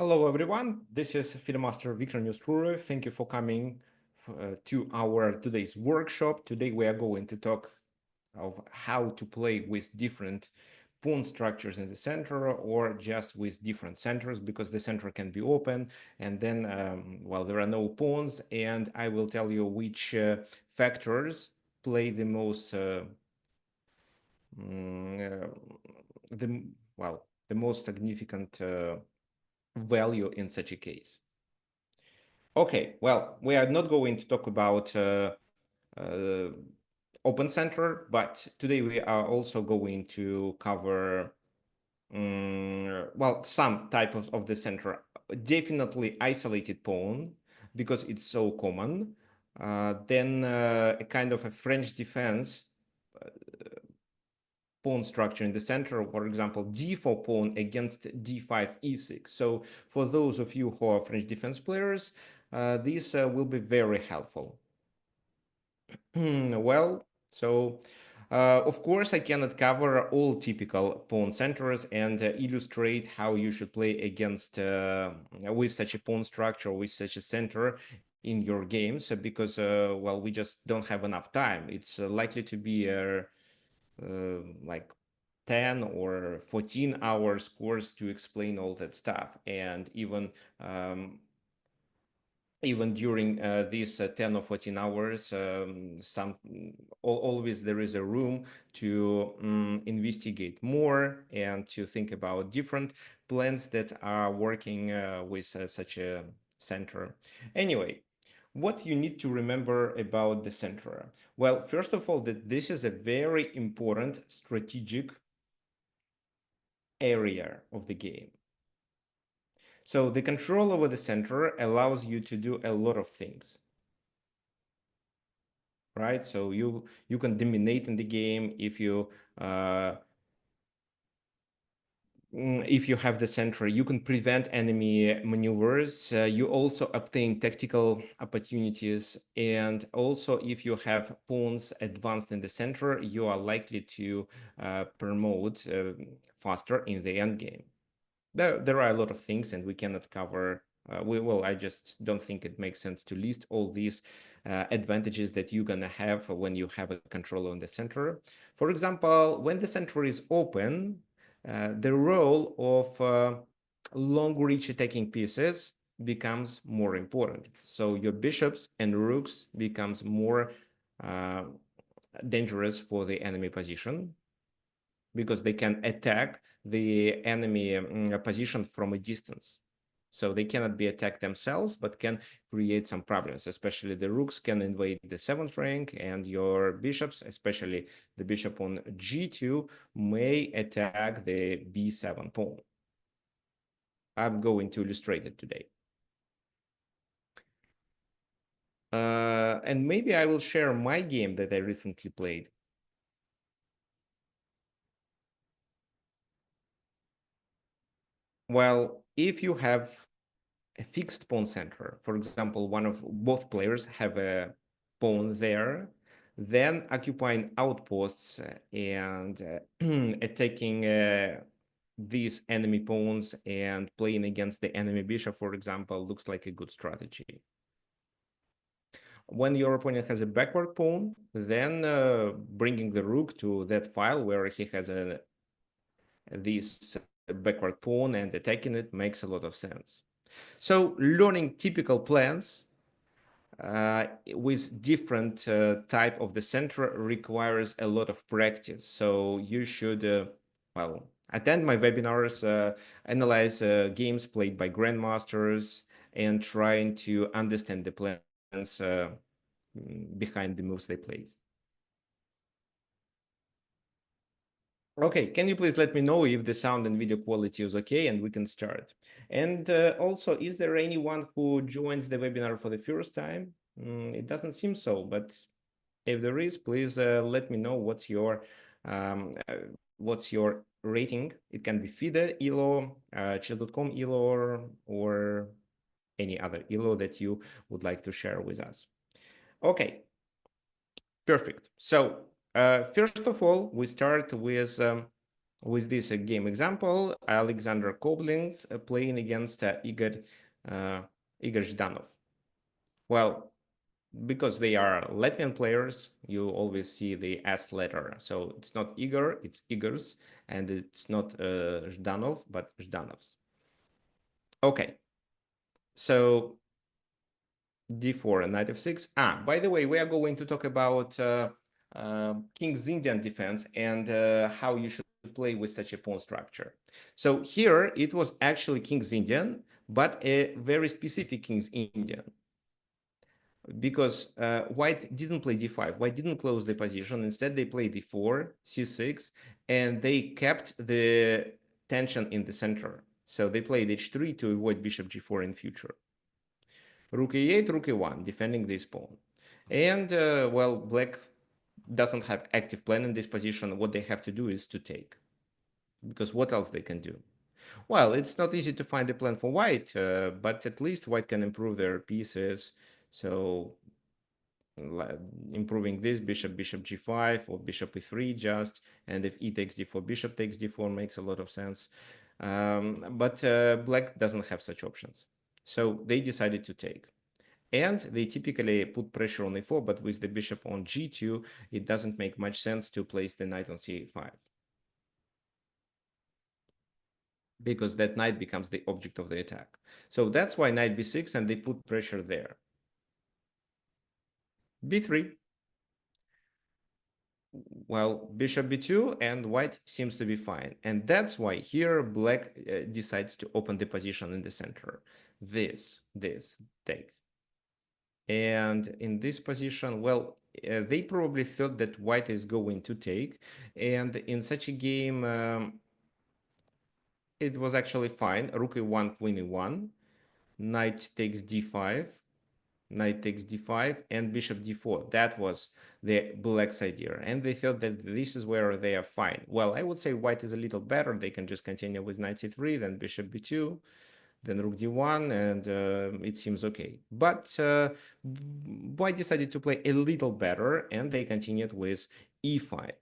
Hello, everyone. This is Fieldmaster Victor Neustrurev. Thank you for coming to our today's workshop. Today, we are going to talk of how to play with different pawn structures in the center or just with different centers, because the center can be open and then, well, there are no pawns, and I will tell you which factors play the most mm, uh, the the most significant value in such a case. Okay, well, we are not going to talk about uh, Open Center, but today we are also going to cover, well, some type of the center. Definitely isolated pawn, because it's so common. Then a kind of a French defense pawn structure in the center, for example, d4 pawn against d5 e6. So for those of you who are French defense players, this will be very helpful. Well, so of course, I cannot cover all typical pawn centers and illustrate how you should play against with such a pawn structure, with such a center in your games, because well, we just don't have enough time. It's likely to be like 10 or 14 hours course to explain all that stuff, and even during these 10 or 14 hours, always there is a room to investigate more and to think about different plans that are working with such a center. Anyway, what you need to remember about the center? Well, first of all, that this is a very important strategic area of the game. So the control over the center allows you to do a lot of things, right? So you can dominate in the game uh, if you have the center. You can prevent enemy maneuvers. You also obtain tactical opportunities, and also if you have pawns advanced in the center, you are likely to promote faster in the end game. There are a lot of things, and we cannot cover. Well, I just don't think it makes sense to list all these advantages that you're gonna have when you have a controller in the center. For example, when the center is open, the role of long reach attacking pieces becomes more important. So your bishops and rooks becomes more uh, dangerous for the enemy position, because they can attack the enemy position from a distance. So they cannot be attacked themselves, but can create some problems. Especially the rooks can invade the 7th rank, and your bishops, especially the bishop on g2, may attack the b7 pawn. I'm going to illustrate it today. And maybe I will share my game that I recently played. Well, if you have a fixed pawn center, for example, one of both players have a pawn there, then occupying outposts and attacking these enemy pawns and playing against the enemy bishop, for example, looks like a good strategy. When your opponent has a backward pawn, then bringing the rook to that file where he has this backward pawn and attacking it makes a lot of sense. So learning typical plans with different type of the center requires a lot of practice. So you should, well, attend my webinars, analyze games played by grandmasters, and trying to understand the plans behind the moves they play. Okay, can you please let me know if the sound and video quality is okay and we can start? And also, is there anyone who joins the webinar for the first time? It doesn't seem so, but if there is, please let me know what's your rating. It can be FIDE, ELO, chess.com ELO, or any other ELO that you would like to share with us. Okay, perfect. So first of all, we start with with this game example, Alexander Koblins playing against Igor Zhdanov. Well, because they are Latvian players, you always see the S letter. So it's not Igor, it's Igors, and it's not Zhdanov, but Zhdanovs. Okay, so d4 and knight f6. By the way, we are going to talk about King's Indian defense and how you should play with such a pawn structure. So here it was actually King's Indian, but a very specific King's Indian, because white didn't play d5. White didn't close the position. Instead, they played d4, c6, and they kept the tension in the center. So they played h3 to avoid bishop g4 in future. Rook e8, rook e1, defending this pawn. And, well, black doesn't have active plan in this position. What they have to do is to take, because what else they can do? Well, it's not easy to find a plan for white, but at least white can improve their pieces. So improving this bishop g5 or bishop e3 just, and if e takes d4, bishop takes d4 makes a lot of sense. But black doesn't have such options. So they decided to take. And they typically put pressure on e4, but with the bishop on g2, it doesn't make much sense to place the knight on c5, because that knight becomes the object of the attack. So that's why knight b6, and they put pressure there. b3. Well, bishop b2, and white seems to be fine. And that's why here black decides to open the position in the center. This, take. And in this position, well, they probably thought that white is going to take. And in such a game, it was actually fine. Rook e1, queen e1, knight takes d5, knight takes d5, and bishop d4. That was the black's idea. And they felt that this is where they are fine. Well, I would say white is a little better. They can just continue with knight c3, then bishop b2, then rook d1, and it seems okay. But white decided to play a little better, and they continued with e5.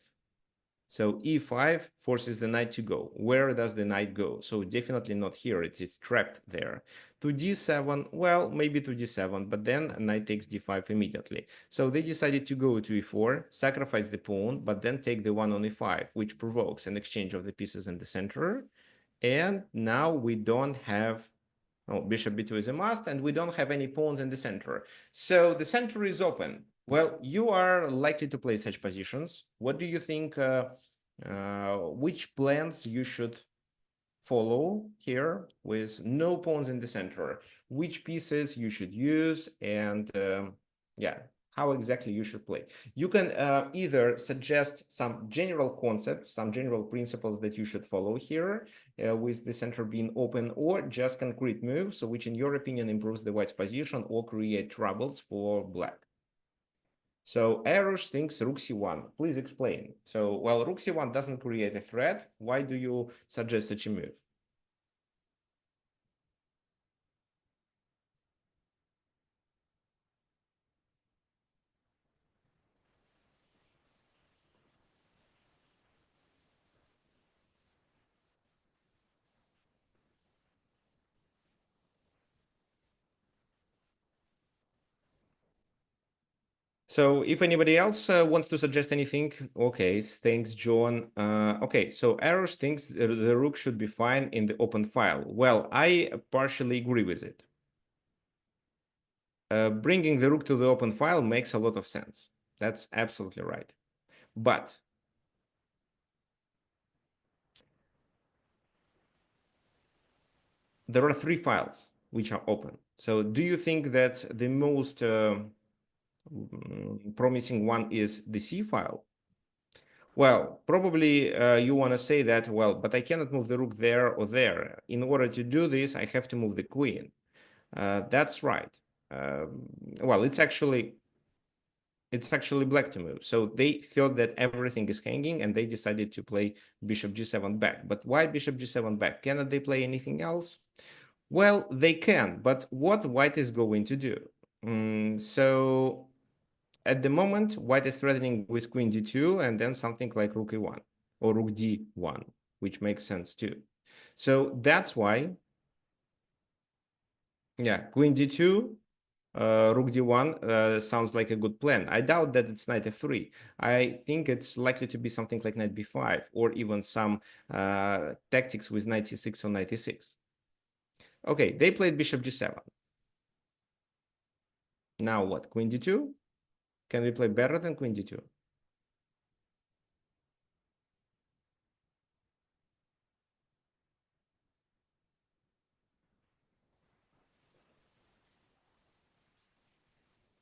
So e5 forces the knight to go. Where does the knight go? So definitely not here. It is trapped there. To d7, well, maybe to d7, but then knight takes d5 immediately. So they decided to go to e4, sacrifice the pawn, but then take the one on e5, which provokes an exchange of the pieces in the center. And now we don't have, oh, bishop b2 is a must, and we don't have any pawns in the center. So the center is open. Well, you are likely to play such positions. What do you think, which plans you should follow here with no pawns in the center? Which pieces you should use, and yeah, how exactly you should play? You can either suggest some general concepts, some general principles that you should follow here with the center being open, or just concrete moves, which in your opinion improves the white's position or create troubles for black. So Eros thinks rook c1. Please explain. So, well, rook c1 doesn't create a threat. Why do you suggest such a move? So if anybody else wants to suggest anything, okay, thanks, John. Okay, so Eros thinks the rook should be fine in the open file. Well, I partially agree with it. Bringing the rook to the open file makes a lot of sense. That's absolutely right. But there are three files which are open. So do you think that the most promising one is the C file? Well, probably you want to say that, well, but I cannot move the rook there or there. In order to do this, I have to move the queen. That's right. Well, it's actually black to move. So they thought that everything is hanging, and they decided to play bishop g7 back. But why bishop g7 back? Cannot they play anything else? Well, they can, but what white is going to do? So at the moment, white is threatening with queen d2 and then something like rook e1 or rook d1. which makes sense too. So that's why, yeah, queen d2, rook d1 sounds like a good plan. I doubt that it's knight f3. I think it's likely to be something like knight b5 or even some tactics with knight c6 or knight e6. Okay, they played bishop g7. Now what? Queen d2? Can we play better than queen d2?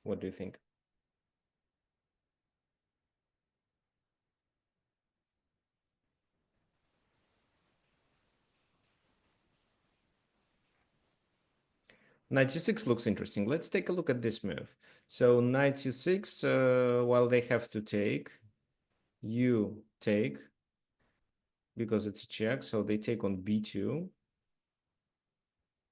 What do you think? Knight c6 looks interesting. Let's take a look at this move. So knight c6, while they have to take, you take, because it's a check, so they take on b2.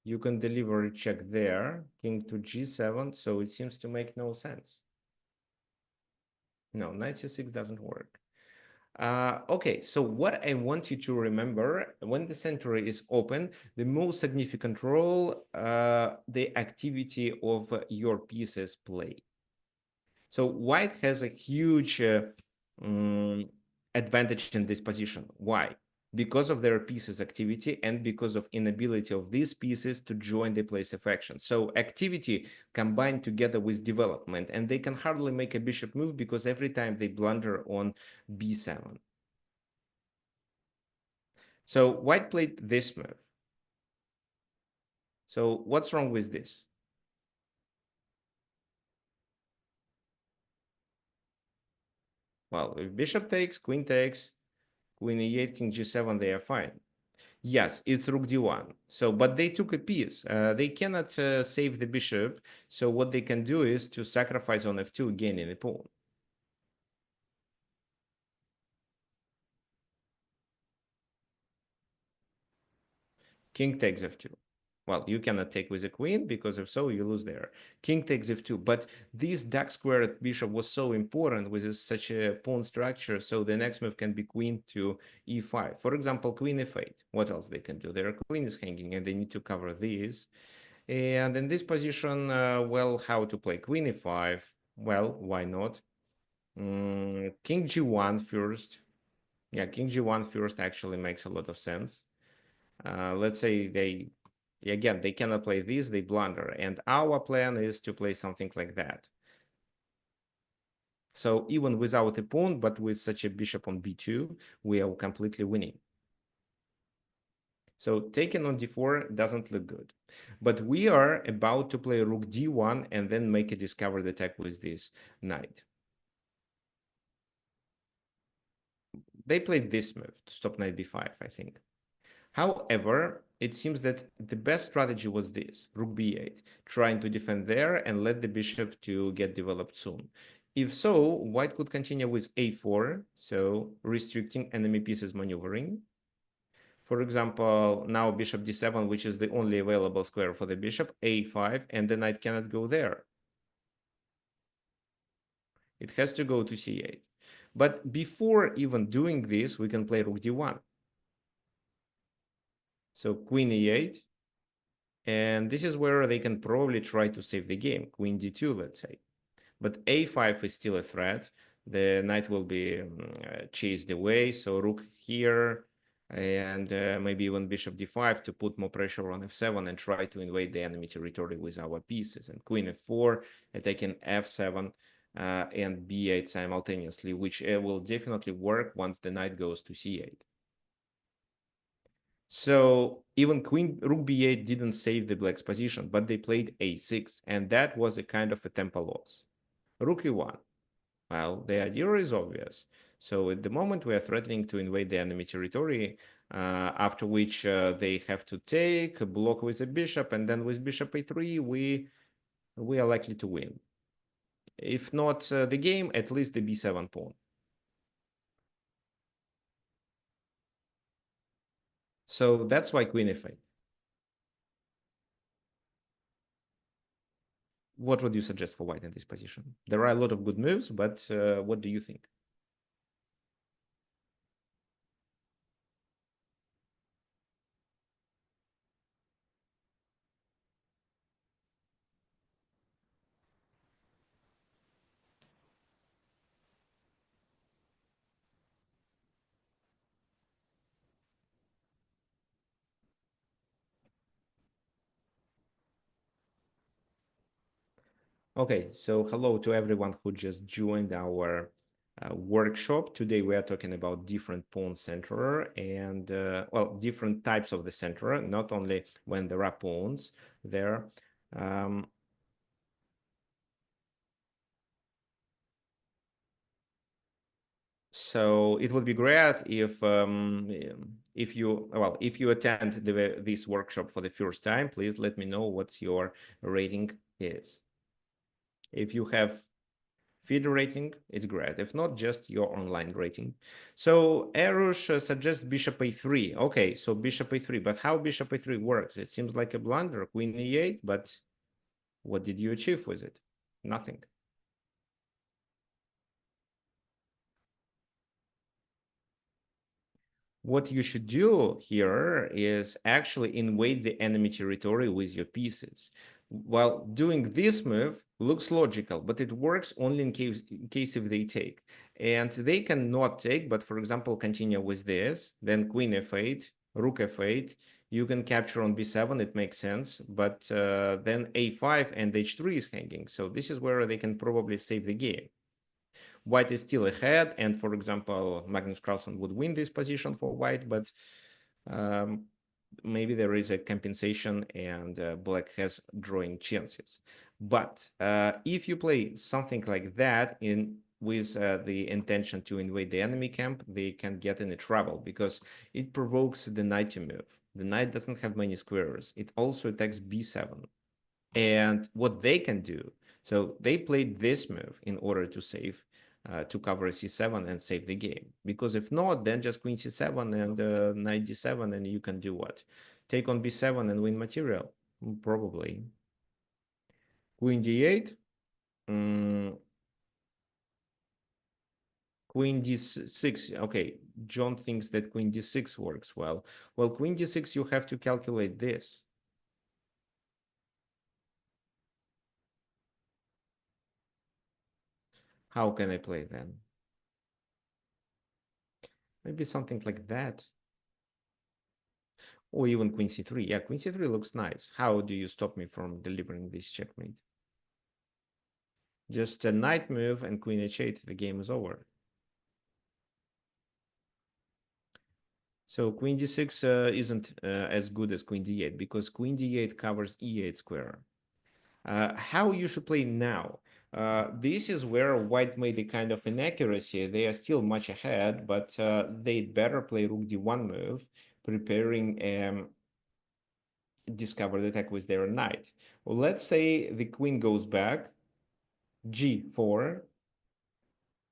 You can deliver a check there, king to g7, so it seems to make no sense. No, knight c6 doesn't work. Okay, so what I want you to remember, when the center is open, the most significant role the activity of your pieces play. So white has a huge advantage in this position. Why? Because of their pieces activity and because of inability of these pieces to join the place of action. So activity combined together with development, and they can hardly make a bishop move because every time they blunder on b7. So white played this move. So what's wrong with this? Well, if bishop takes, queen e8, king g7, they are fine. Yes, it's rook d1. So, but they took a piece. They cannot save the bishop. So what they can do is to sacrifice on f2, gaining a pawn. King takes f2. Well, you cannot take with a queen because if so, you lose there. King takes f2. But this dark squared bishop was so important with such a pawn structure. So the next move can be queen to e5. For example, queen f8. What else they can do? Their queen is hanging and they need to cover this. And in this position, well, how to play queen e5? Well, why not? King g1 first. Yeah, king g1 first actually makes a lot of sense. Let's say again, they cannot play this, they blunder. And our plan is to play something like that. So even without a pawn, but with such a bishop on b2, we are completely winning. So taking on d4 doesn't look good. But we are about to play rook d1 and then make a discovered attack with this knight. They played this move to stop knight b5, I think. However, it seems that the best strategy was this, rook b8, trying to defend there and let the bishop to get developed soon. If so, white could continue with a4, so restricting enemy pieces maneuvering. For example, now bishop d7, which is the only available square for the bishop, a5, and the knight cannot go there. It has to go to c8. But before even doing this, we can play rook d1. So queen e8, and this is where they can probably try to save the game, queen d2, let's say. But a5 is still a threat. The knight will be chased away, so rook here, and maybe even bishop d5 to put more pressure on f7 and try to invade the enemy territory with our pieces. And queen f4, attacking f7 and b8 simultaneously, which will definitely work once the knight goes to c8. So even queen rook b8 didn't save the black's position, but they played a6, and that was a kind of a tempo loss. Rook e1. Well, the idea is obvious. So at the moment we are threatening to invade the enemy territory, after which they have to take a block with a bishop, and then with bishop a3 we are likely to win. If not the game, at least the b7 pawn. So that's why queen f8. What would you suggest for white in this position? There are a lot of good moves, but what do you think? Okay, so hello to everyone who just joined our workshop. Today we are talking about different pawn centerer and well, different types of the centerer, not only when there are pawns there. Um, so it would be great if you well if you attend this workshop for the first time, please let me know what your rating is. If you have feed rating, it's great. If not, just your online rating. So Erush suggests bishop a3. Okay, so bishop a3. But how bishop a3 works? It seems like a blunder. Queen e8, but what did you achieve with it? Nothing. What you should do here is actually invade the enemy territory with your pieces. While doing this move looks logical, but it works only in case if they take. And they cannot take, but for example, continue with this, then queen f8, rook f8, you can capture on b7, it makes sense, but then a5 and h3 is hanging. So this is where they can probably save the game. White is still ahead, and for example, Magnus Carlsen would win this position for white, but um, maybe there is a compensation and black has drawing chances. But if you play something like that in with the intention to invade the enemy camp, they can get into trouble because it provokes the knight to move. The knight doesn't have many squares. It also attacks b7. And what they can do, so they played this move in order to save, to cover c7 and save the game. Because if not, then just queen c7 and knight d7, and you can do what? Take on b7 and win material? Probably. Queen d8. Mm, queen d6. Okay, John thinks that queen d6 works well. Well, queen d6, you have to calculate this. How can I play then? Maybe something like that. Or even queen c3. Yeah, queen c3 looks nice. How do you stop me from delivering this checkmate? Just a knight move and queen h8, the game is over. So queen d6 isn't as good as queen d8 because queen d8 covers e8 square. How you should play now? This is where white made a kind of inaccuracy. They are still much ahead, but they'd better play rook d1 move, preparing discovered attack with their knight. Well, let's say the queen goes back, g4,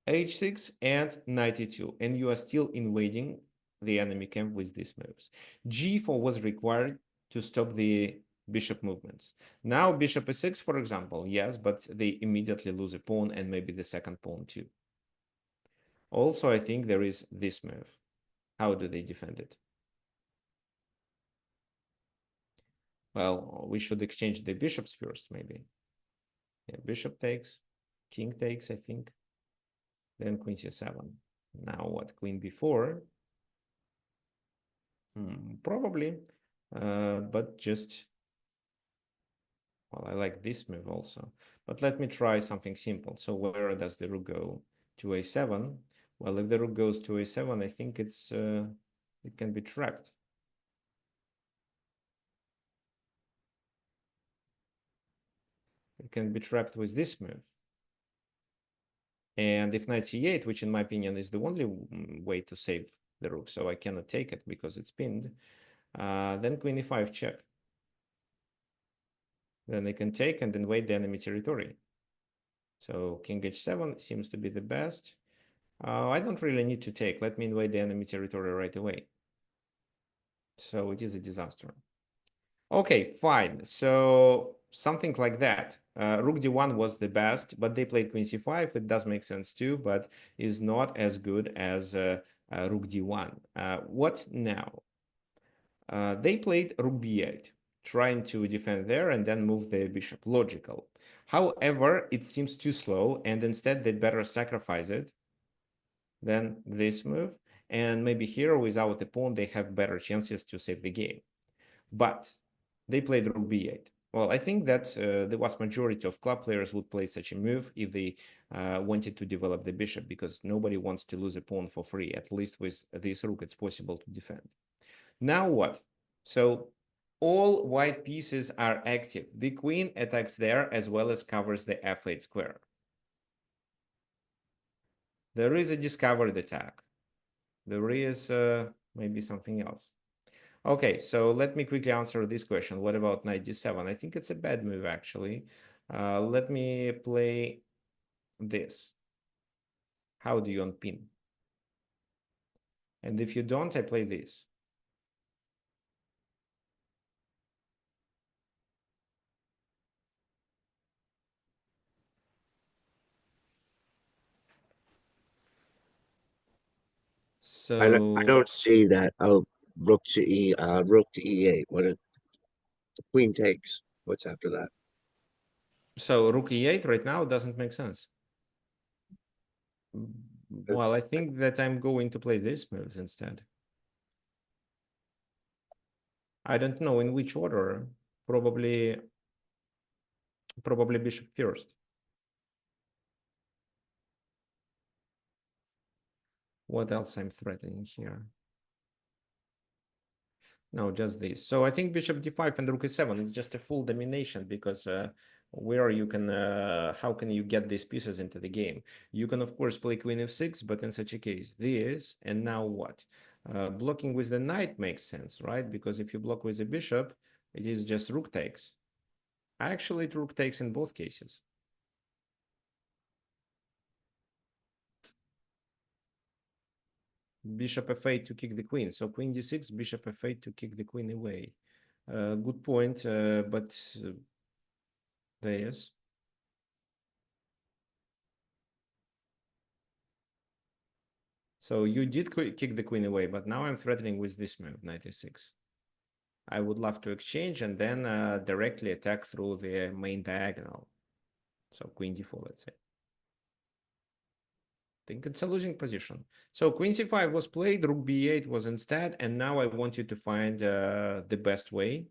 h6, and knight e2, and you are still invading the enemy camp with these moves. g4 was required to stop the bishop movements. Now bishop e6, for example, yes, but they immediately lose a pawn and maybe the second pawn too. Also, I think there is this move. How do they defend it? Well, we should exchange the bishops first, maybe. Yeah, bishop takes, king takes, I think. Then queen c7. Now what? Queen b4. Probably, but just, well, I like this move also. But let me try something simple. So where does the rook go? To a7. Well, if the rook goes to a7, I think it can be trapped. It can be trapped with this move. And if knight c8, which in my opinion is the only way to save the rook, so I cannot take it because it's pinned, then queen e5 check. Then they can take and invade the enemy territory. So king h7 seems to be the best. I don't really need to take. Let me invade the enemy territory right away. So it is a disaster. Okay, fine. So something like that. Rook d1 was the best, but they played queen c5. It does make sense too, but is not as good as rook d1. What now? They played rook b8, trying to defend there and then move the bishop. Logical. However, it seems too slow, and instead they'd better sacrifice it than this move. And maybe here, without a pawn, they have better chances to save the game. But they played rook b8. Well, I think that the vast majority of club players would play such a move if they wanted to develop the bishop, because nobody wants to lose a pawn for free. At least with this rook, it's possible to defend. Now what? So all white pieces are active. The queen attacks there as well as covers the f8 square. There is a discovered attack. There is maybe something else. Okay, so let me quickly answer this question. What about knight d7? I think it's a bad move, actually. Let me play this. How do you unpin? And if you don't, I play this. I So, don't see that. Oh, rook to e8. What a the queen takes. What's after that? so rook e8 right now doesn't make sense. Uh, Well, I think that I'm going to play these moves instead. I don't know in which order. Probably bishop first. What else I'm threatening here? No, just this. So I think bishop d5 and rook e7 is just a full domination, because where you can, how can you get these pieces into the game? You can, of course, play queen f6, but in such a case, this, and now what? Blocking with the knight makes sense, right? Because if you block with the bishop, it is just rook takes. Actually, it rook takes in both cases. Bishop f8 to kick the queen. So queen d6, bishop f8 to kick the queen away. Good point, but this. So you did kick the queen away, but now I'm threatening with this move, knight e6. I would love to exchange and then directly attack through the main diagonal. So queen d4, let's say. I think it's a losing position. So queen c5 was played, rook b8 was instead, and now I want you to find the best way.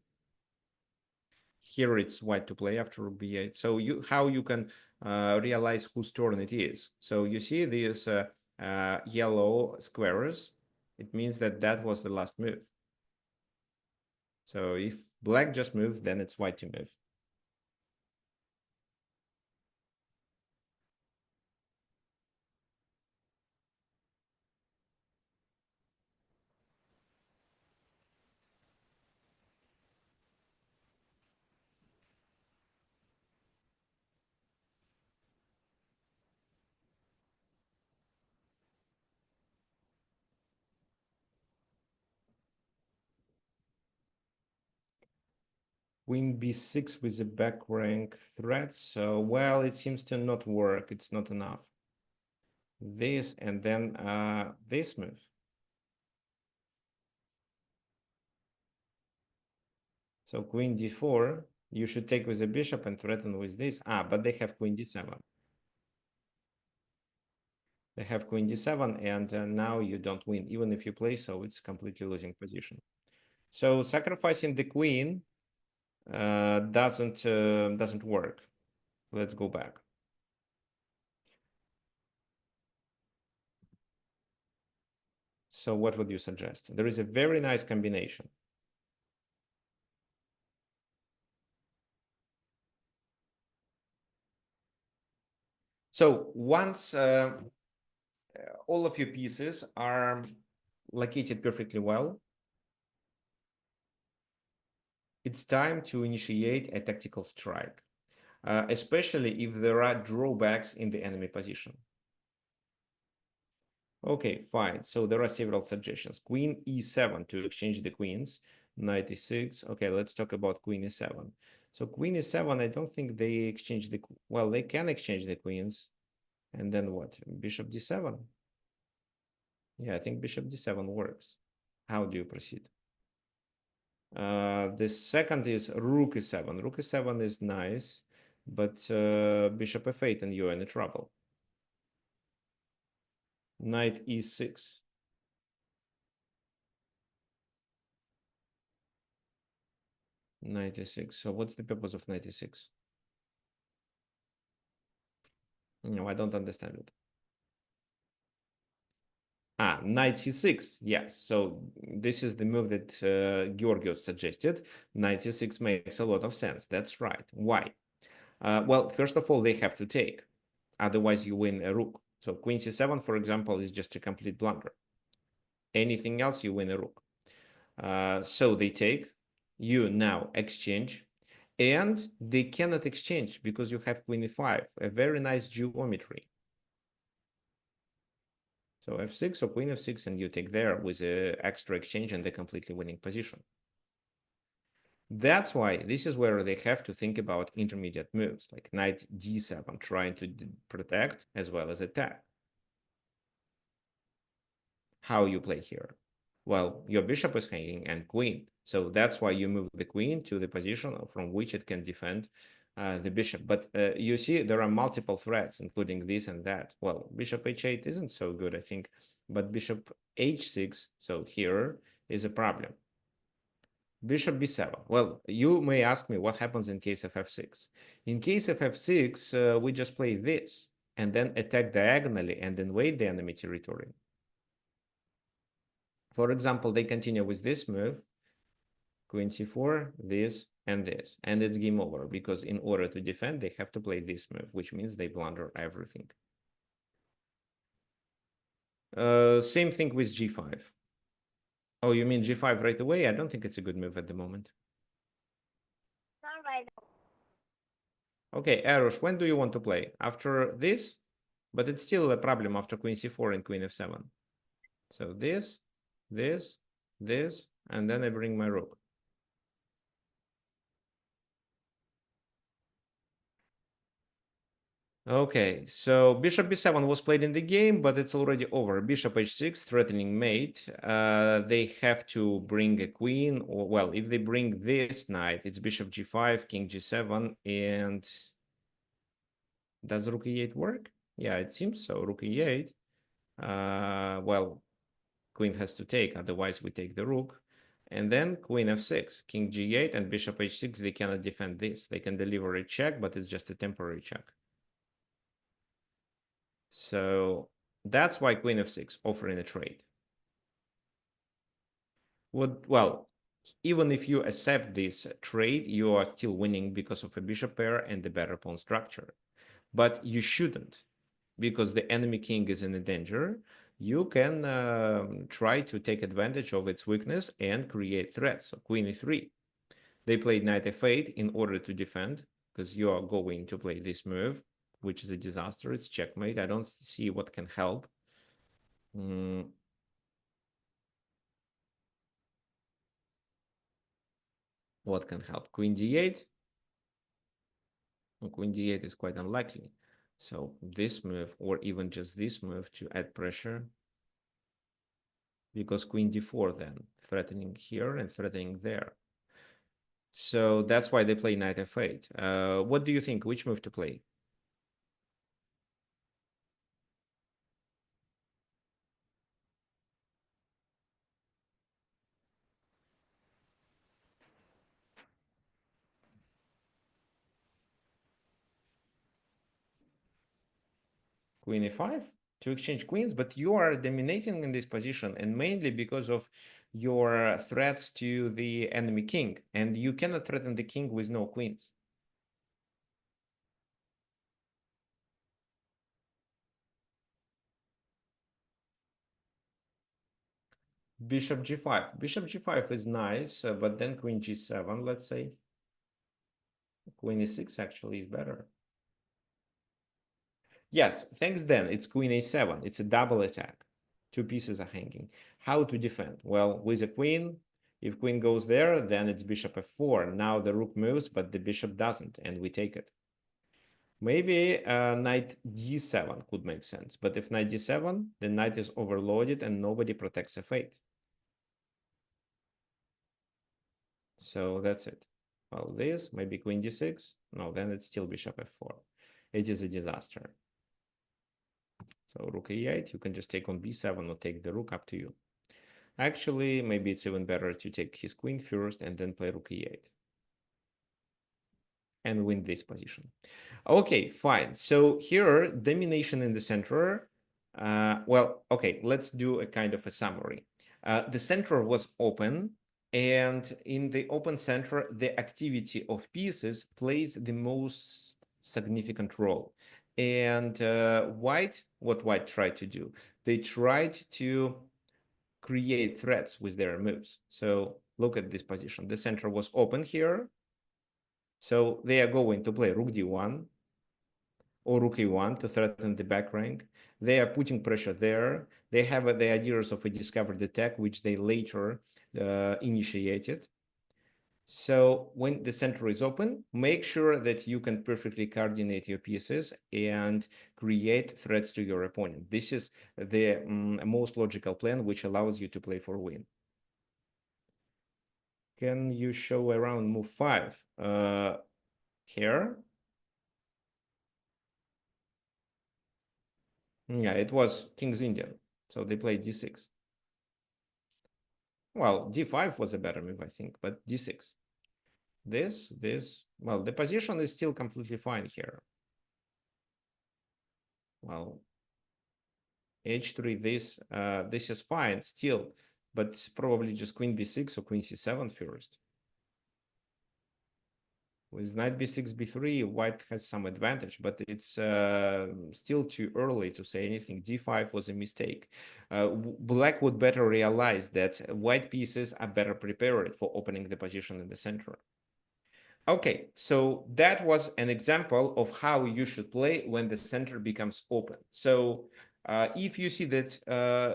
Here it's white to play after rook b8. So how you can realize whose turn it is. So you see these yellow squares. It means that that was the last move. So if black just moved, then it's white to move. Queen b6 with the back rank threat. So, well, it seems to not work. It's not enough. This and then this move. So queen d4, you should take with the bishop and threaten with this. But they have queen d7. They have queen d7, and now you don't win. Even if you play, so it's completely losing position. So sacrificing the queen doesn't work. Let's go back. So what would you suggest? There is a very nice combination. So once all of your pieces are located perfectly well, it's time to initiate a tactical strike, especially if there are drawbacks in the enemy position. Okay, fine. So there are several suggestions. Queen e7 to exchange the queens. Knight e6. Okay, let's talk about queen e7. So queen e7, I don't think they exchange the... Well, they can exchange the queens. And then what? Bishop d7? Yeah, I think bishop d7 works. How do you proceed? The second is rook e7. Rook e7 is nice, but bishop f8 and you're in trouble. Knight e6. 96. So what's the purpose of 96? No, I don't understand it. Ah, knight c6. Yes. So this is the move that Georgios suggested. Knight c6 makes a lot of sense. That's right. Why? Well, first of all, they have to take. Otherwise, you win a rook. So queen c7, for example, is just a complete blunder. Anything else, you win a rook. So they take. You now exchange. And they cannot exchange because you have queen e5, a very nice geometry. So f6 or queen f6, and you take there with a extra exchange and a completely winning position. That's why this is where they have to think about intermediate moves, like knight d7, trying to protect as well as attack. How you play here? Well, your bishop is hanging and queen. So that's why you move the queen to the position from which it can defend the bishop. But you see, there are multiple threats, including this and that. Well, bishop h8 isn't so good, I think, but bishop h6, so here is a problem. Bishop b7. Well, you may ask me what happens in case of f6. In case of f6, we just play this and then attack diagonally and invade the enemy territory. For example, they continue with this move, queen c4, this, and this. And it's game over because in order to defend, they have to play this move, which means they blunder everything. Same thing with g5. Oh, you mean g5 right away? I don't think it's a good move at the moment. Okay, Erosh, when do you want to play? After this? But it's still a problem after queen c4 and queen f7. So this, this, and then I bring my rook. Okay, so bishop b7 was played in the game, but it's already over. Bishop h6, threatening mate. They have to bring a queen, or well, if they bring this knight, it's bishop g5, king g7, and does rook e8 work? Yeah, it seems so. Rook e8. Well, queen has to take, otherwise we take the rook. And then queen f6, king g8, and bishop h6. They cannot defend this. They can deliver a check, but it's just a temporary check. So that's why queen f6 offering a trade. Well, even if you accept this trade, you are still winning because of a bishop pair and the better pawn structure. But you shouldn't, because the enemy king is in a danger. You can try to take advantage of its weakness and create threats. So queen e3. They played knight f8 in order to defend, because you are going to play this move, which is a disaster. It's checkmate. I don't see what can help. What can help? Queen d8. Queen d8 is quite unlikely. So this move, or even just this move to add pressure, because queen d4 then, threatening here and threatening there. So that's why they play knight f8. What do you think? Which move to play? Queen e5 to exchange queens, but you are dominating in this position, and mainly because of your threats to the enemy king, and you cannot threaten the king with no queens. Bishop g5. Bishop g5 is nice, but then queen g7, let's say. Queen e6 actually is better. Yes, thanks then. It's queen a7. It's a double attack. Two pieces are hanging. How to defend? Well, with a queen, if queen goes there, then it's bishop f4. Now the rook moves, but the bishop doesn't, and we take it. Maybe knight d7 could make sense. But if knight d7, the knight is overloaded and nobody protects f8. So that's it. Well, this, maybe queen d6. No, then it's still bishop f4. It is a disaster. So rook e8, you can just take on b7 or take the rook, up to you. Actually, maybe it's even better to take his queen first and then play rook e8. and win this position. Okay, fine. So here, domination in the center. Well, okay, let's do a kind of a summary. The center was open, and in the open center, the activity of pieces plays the most significant role. And what white tried to do? They tried to create threats with their moves. So look at this position. The center was open here. So they are going to play rook d1 or rook e1 to threaten the back rank. They are putting pressure there. They have the ideas of a discovered attack, which they later initiated. So when the center is open, make sure that you can perfectly coordinate your pieces and create threats to your opponent. This is the most logical plan, which allows you to play for win. Can you show around move 5? Here? Yeah, it was King's Indian. So they played d6. Well, d5 was a better move, I think, but d6. Well, the position is still completely fine here. Well, h3, this is fine still, but probably just queen b6 or queen c7 first. With knight b6, b3, white has some advantage, but it's still too early to say anything. d5 was a mistake. Black would better realize that white pieces are better prepared for opening the position in the center. Okay, so that was an example of how you should play when the center becomes open. So if you see that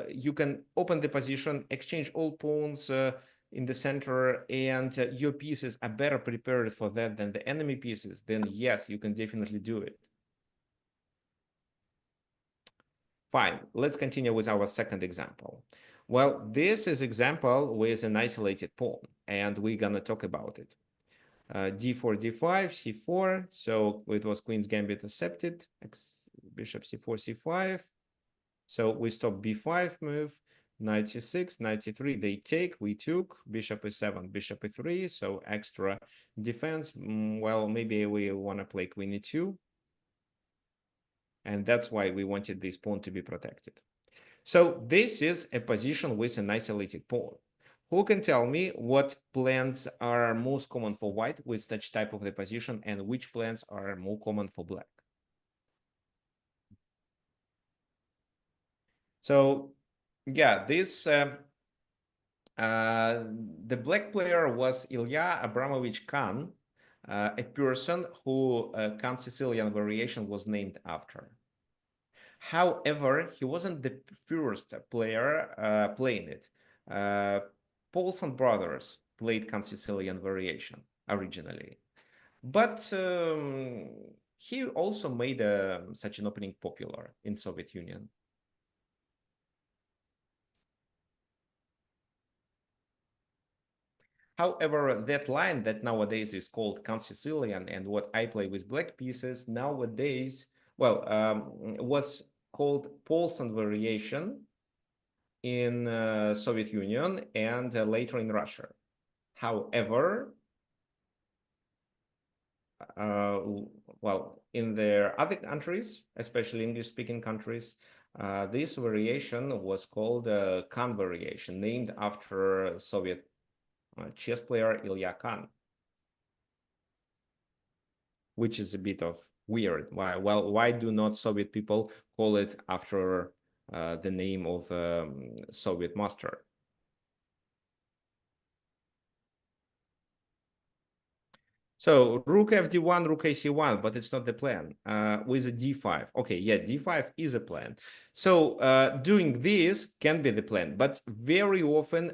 you can open the position, exchange all pawns in the center, and your pieces are better prepared for that than the enemy pieces, then yes, you can definitely do it. Fine, let's continue with our second example. Well, this is example with an isolated pawn, and we're gonna talk about it. d4, d5, c4. So it was queen's gambit accepted. Bishop c4, c5. So we stop b5 move. Knight c6, knight c3. They take. We took. Bishop e7, bishop e3. So extra defense. Well, maybe we want to play queen e2. And that's why we wanted this pawn to be protected. So this is a position with an isolated pawn. Who can tell me what plans are most common for white with such type of the position and which plans are more common for black? So yeah, the black player was Ilya Abramovich Khan, a person who Khan Sicilian variation was named after. However, he wasn't the first player playing it. Uh, Paulson brothers played Sicilian variation originally, but he also made such an opening popular in Soviet Union. However, that line that nowadays is called Sicilian and what I play with black pieces nowadays, well, was called Paulson variation in Soviet Union and later in Russia. However, uh, well, in the other countries, especially English-speaking countries, this variation was called Khan variation, named after Soviet chess player Ilya Khan, which is a bit of weird. Why do not Soviet people call it after the name of Soviet master? So rook fd1, rook ac1, but it's not the plan. With a d5. Okay, yeah, d5 is a plan. So doing this can be the plan, but very often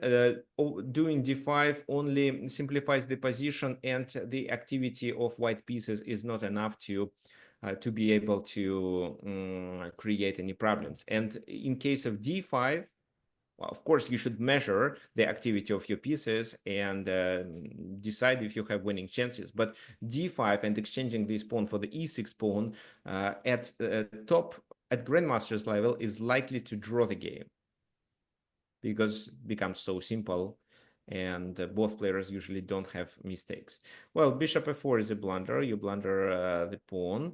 doing d5 only simplifies the position and the activity of white pieces is not enough to be able to create any problems. And in case of d5, well, of course, you should measure the activity of your pieces and decide if you have winning chances. But d5 and exchanging this pawn for the e6 pawn at grandmaster's level is likely to draw the game because it becomes so simple and both players usually don't have mistakes. Well, bishop f4 is a blunder. You blunder the pawn.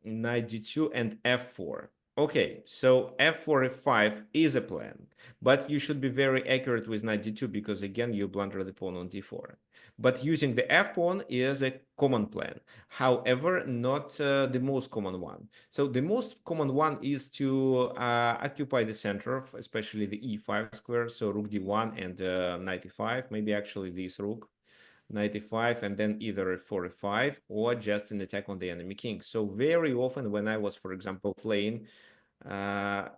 Knight d2 and f4. Okay, so f4, f5 is a plan, but you should be very accurate with knight d2 because again, you blunder the pawn on d4. But using the f pawn is a common plan. However, not the most common one. So the most common one is to occupy the center, especially the e5 square. So rook d1 and knight e5, maybe actually this rook. Knight e5 and then either f4 f5 or just an attack on the enemy king. So very often when I was, for example, playing uh,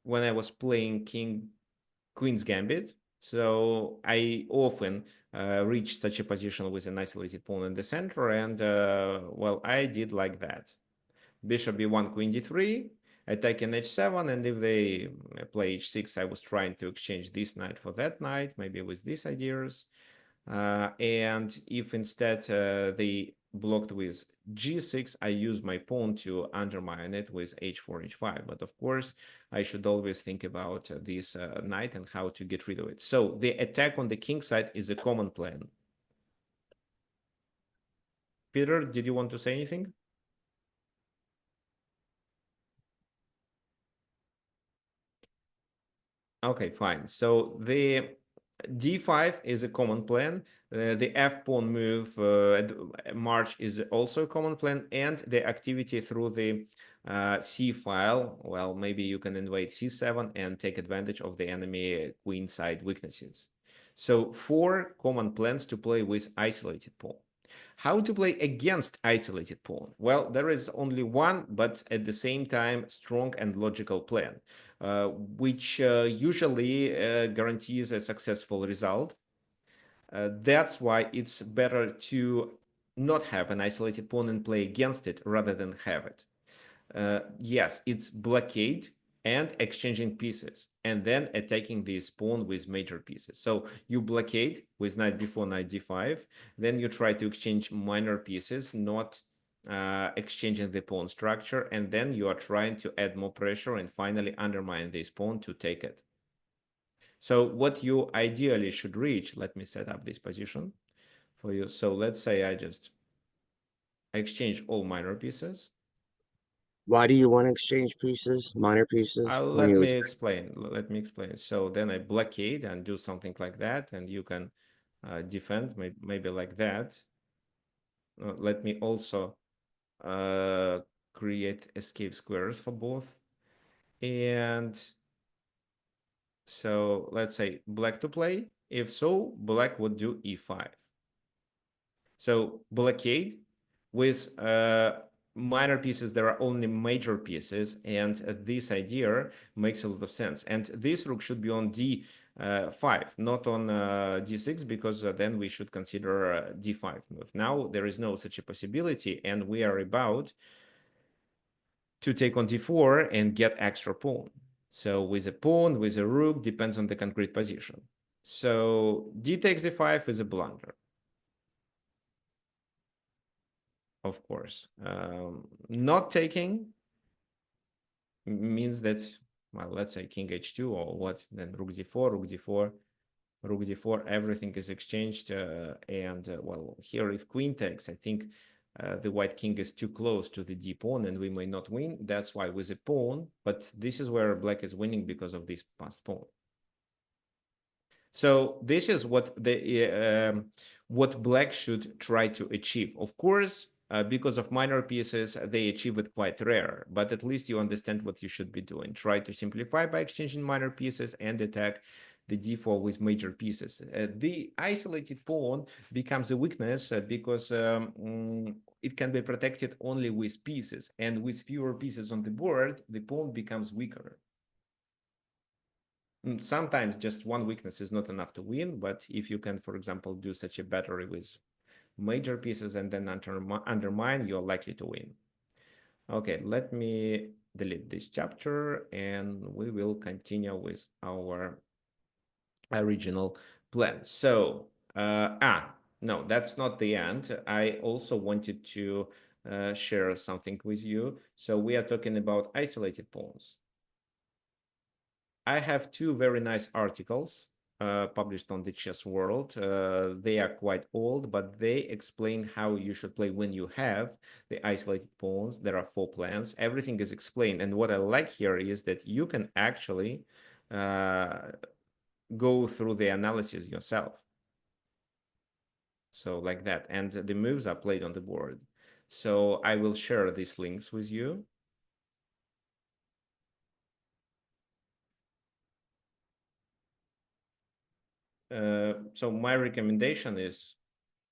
king queen's gambit, so I often reach such a position with an isolated pawn in the center, and well, I did like that. Bishop b1, queen d3, attacking h7, and if they play h6, I was trying to exchange this knight for that knight, maybe with these ideas. And if instead they blocked with g6, I use my pawn to undermine it with h4, h5. But of course, I should always think about this knight and how to get rid of it. So the attack on the king side is a common plan. Peter, did you want to say anything? Okay, fine. So the d5 is a common plan. The f pawn move march is also a common plan, and the activity through the c file. Well, maybe you can invade c7 and take advantage of the enemy queen side weaknesses. So four common plans to play with isolated pawn. How to play against isolated pawn? Well, there is only one, but at the same time, strong and logical plan, which usually guarantees a successful result. That's why it's better to not have an isolated pawn and play against it rather than have it. Yes, it's blockade and exchanging pieces, and then attacking this pawn with major pieces. So you blockade with knight b4, knight d5, then you try to exchange minor pieces, not exchanging the pawn structure, and then you are trying to add more pressure and finally undermine this pawn to take it. So what you ideally should reach, let me set up this position for you. So let's say I just exchange all minor pieces. Why do you want to exchange pieces, minor pieces, when Let you me attack? explain. Let me explain. So then I blockade and do something like that, and you can defend maybe like that. Let me also uh, create escape squares for both. And so let's say black to play. If so, black would do e5. So blockade with minor pieces, there are only major pieces, and this idea makes a lot of sense. And this rook should be on d5, not on d6, because then we should consider d5 move. Now there is no such a possibility, and we are about to take on d4 and get extra pawn. So with a pawn, with a rook, depends on the concrete position. So d takes d5 is a blunder. Of course. Not taking means that, well, let's say king h2 or what, then rook d4, rook d4, rook d4, everything is exchanged. And well, here if queen takes, I think the white king is too close to the d pawn and we may not win. That's why with a pawn, but this is where black is winning because of this passed pawn. So this is what black should try to achieve. Of course, because of minor pieces, they achieve it quite rare, but at least you understand what you should be doing. Try to simplify by exchanging minor pieces and attack the d4 with major pieces. The isolated pawn becomes a weakness because it can be protected only with pieces, and with fewer pieces on the board, the pawn becomes weaker. Sometimes just one weakness is not enough to win, but if you can, for example, do such a battery with major pieces and then undermine, you're likely to win. Okay, let me delete this chapter and we will continue with our original plan. So, no, that's not the end. I also wanted to share something with you. So we are talking about isolated pawns. I have two very nice articles published on the chess world. They are quite old, but they explain how you should play when you have the isolated pawns. There are 4 plans. Everything is explained. And what I like here is that you can actually uh, go through the analysis yourself. So like that. And the moves are played on the board. So I will share these links with you. So my recommendation is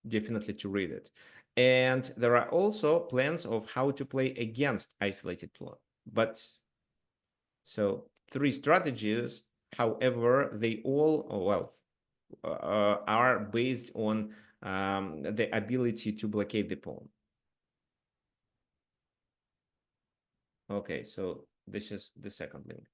definitely to read it. And there are also plans of how to play against isolated plot. But so 3 strategies, however, they all, are based on the ability to blockade the pawn. Okay, so this is the second link.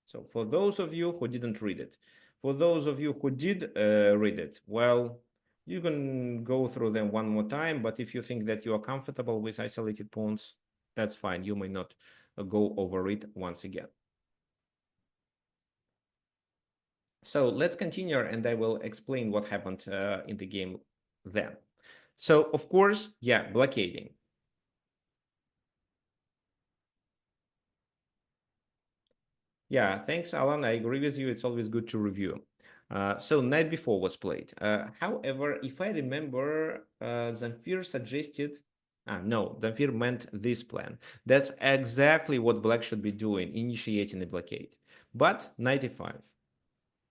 So for those of you who didn't read it, for those of you who did read it, well, you can go through them one more time, but if you think that you are comfortable with isolated pawns, that's fine. You may not go over it once again. So let's continue and I will explain what happened in the game then. So of course, yeah, blockading. Yeah, thanks, Alan. I agree with you. It's always good to review. So night before was played. However, if I remember, Zamfir suggested, no, Zamfir meant this plan. That's exactly what black should be doing, initiating a blockade. But knight e5,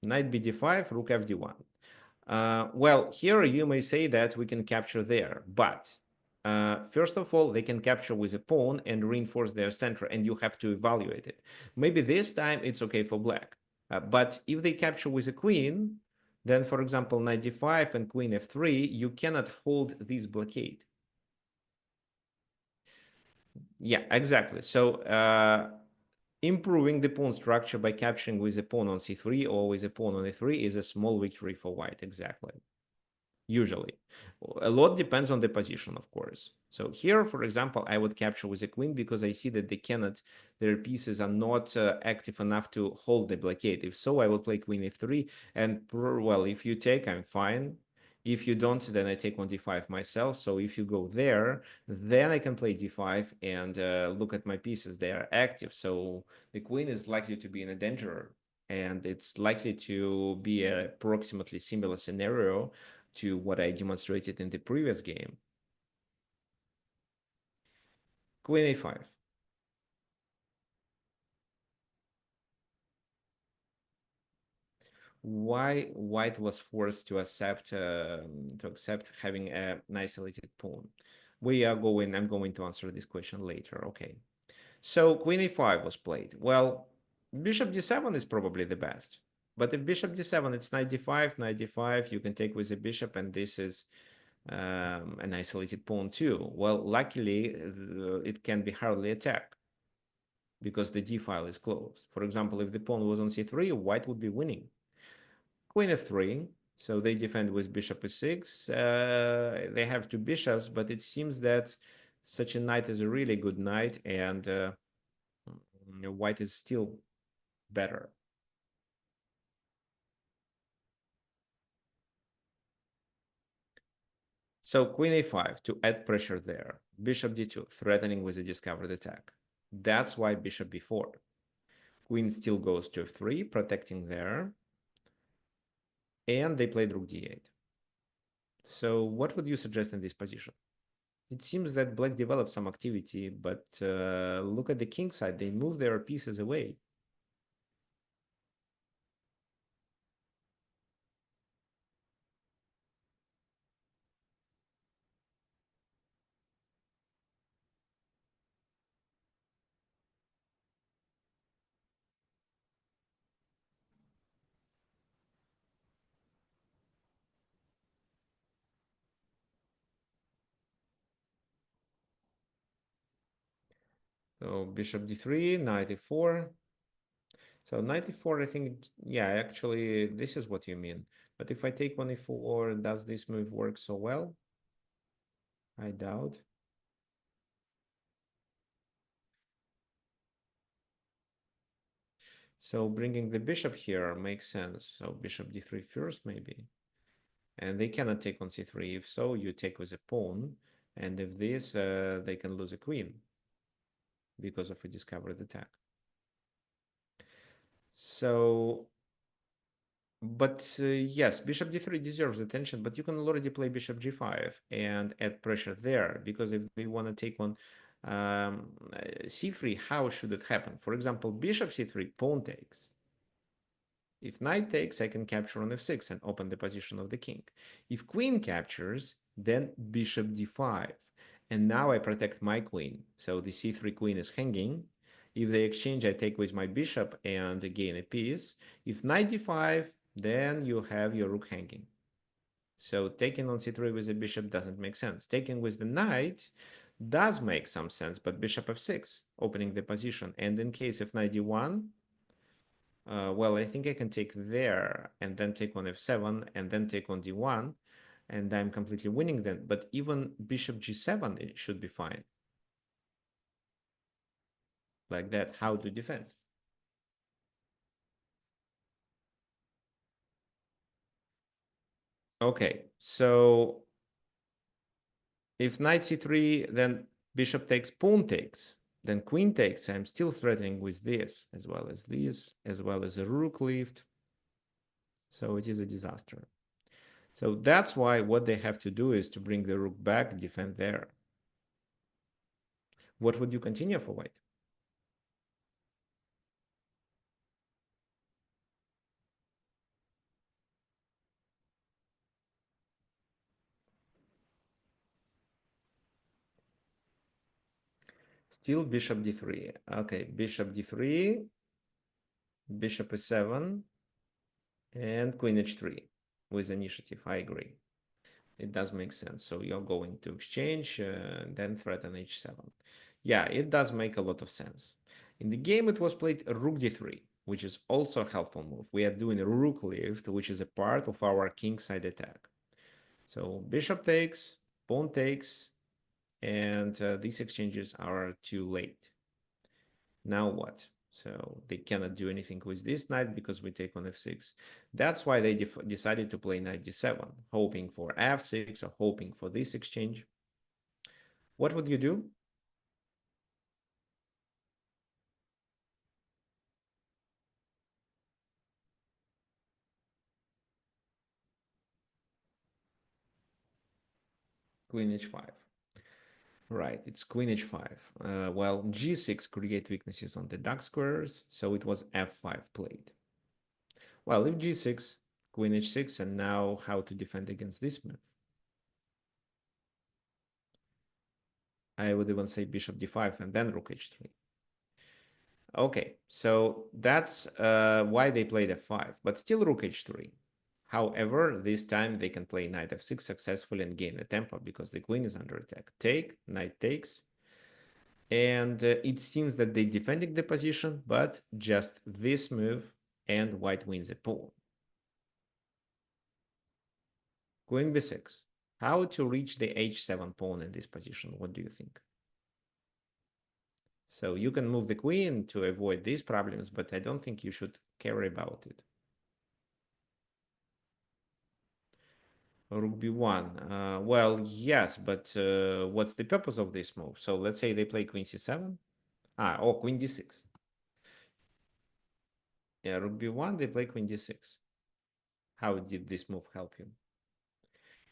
knight bd5, rook fd1. Well, here you may say that we can capture there, but first of all, they can capture with a pawn and reinforce their center, and you have to evaluate it. Maybe this time it's okay for black, but if they capture with a queen, then, for example, knight d5 and queen f3, you cannot hold this blockade. Yeah, exactly. So improving the pawn structure by capturing with a pawn on c3 or with a pawn on a3 is a small victory for white, exactly. Usually a lot depends on the position, of course. So here, for example, I would capture with a queen because I see that they cannot, their pieces are not active enough to hold the blockade. If so, I will play queen f3, and well, if you take, I'm fine. If you don't, then I take on d5 myself. So if you go there, then I can play d5 and look at my pieces. They are active, so the queen is likely to be in a danger, and it's likely to be a approximately similar scenario to what I demonstrated in the previous game. Queen a5. Why white was forced to accept having an isolated pawn? I'm going to answer this question later. Okay. So queen a5 was played. Well, bishop d7 is probably the best. But if bishop d7, it's knight d5, knight d5, you can take with the bishop, and this is an isolated pawn too. Well, luckily, it can be hardly attacked because the d file is closed. For example, if the pawn was on c3, white would be winning. Queen f3, so they defend with bishop e6. They have 2 bishops, but it seems that such a knight is a really good knight, and white is still better. So queen a5 to add pressure there. Bishop d2, threatening with a discovered attack. That's why bishop b4. Queen still goes to f3, protecting there. And they played rook d8. So what would you suggest in this position? It seems that black developed some activity, but look at the king side. They move their pieces away. So bishop d3, knight e4. So knight e4, I think, yeah, actually, this is what you mean. But if I take one e4, does this move work so well? I doubt. So bringing the bishop here makes sense. So bishop d3 first, maybe. And they cannot take on c3. If so, you take with a pawn. And if this, they can lose a queen because of a discovered attack. So, but yes, bishop d3 deserves attention, but you can already play bishop g5 and add pressure there, because if they want to take on c3, how should it happen? For example, bishop c3, pawn takes. If knight takes, I can capture on f6 and open the position of the king. If queen captures, then bishop d5. And now I protect my queen. So the c3 queen is hanging. If they exchange, I take with my bishop and gain a piece. If knight d5, then you have your rook hanging. So taking on c3 with the bishop doesn't make sense. Taking with the knight does make some sense, but bishop f6, opening the position. And in case of knight d1, well, I think I can take there and then take on f7 and then take on d1, and I'm completely winning then. But even bishop g7, it should be fine. Like that, how to defend? Okay, so if knight c3, then bishop takes, pawn takes, then queen takes. I'm still threatening with this, as well as this, as well as a rook lift. So it is a disaster. So that's why what they have to do is to bring the rook back, defend there. What would you continue for white? Still bishop d3. Okay, bishop d3, bishop e7, and queen h3 with initiative. I agree. It does make sense. So you're going to exchange, then threaten h7. Yeah, it does make a lot of sense. In the game, it was played rook d3, which is also a helpful move. We are doing a rook lift, which is a part of our kingside attack. So bishop takes, pawn takes, and these exchanges are too late. Now what? So they cannot do anything with this knight because we take on f6. That's why they decided to play knight d7, hoping for f6 or hoping for this exchange. What would you do? Queen h5. Right, it's queen h5. Well, g6 create weaknesses on the dark squares, so it was f5 played. Well, if g6, queen h6, and now how to defend against this move? I would even say bishop d5 and then rook h3. Okay, so that's why they played f5, but still rook h3. However, this time they can play knight f6 successfully and gain a tempo because the queen is under attack. Take, knight takes, and it seems that they defending the position, but just this move and white wins a pawn. Queen b6. How to reach the h7 pawn in this position? What do you think? So you can move the queen to avoid these problems, but I don't think you should care about it. Rook b1. Well, yes, but what's the purpose of this move? So let's say they play queen c7. Or queen d6. Yeah, rook b1, they play queen d6. How did this move help you?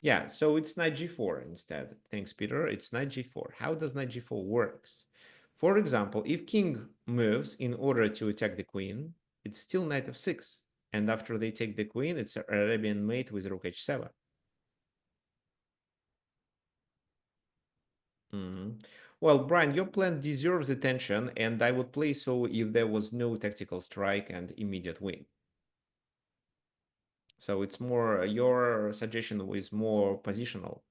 Yeah, so it's knight g4 instead. Thanks, Peter. It's knight g4. How does knight g4 works? For example, if king moves in order to attack the queen, it's still knight f6. And after they take the queen, it's an Arabian mate with rook h7. Mhm. Well, Brian, your plan deserves attention, and I would play so if there was no tactical strike and immediate win. So it's more, your suggestion was more positional.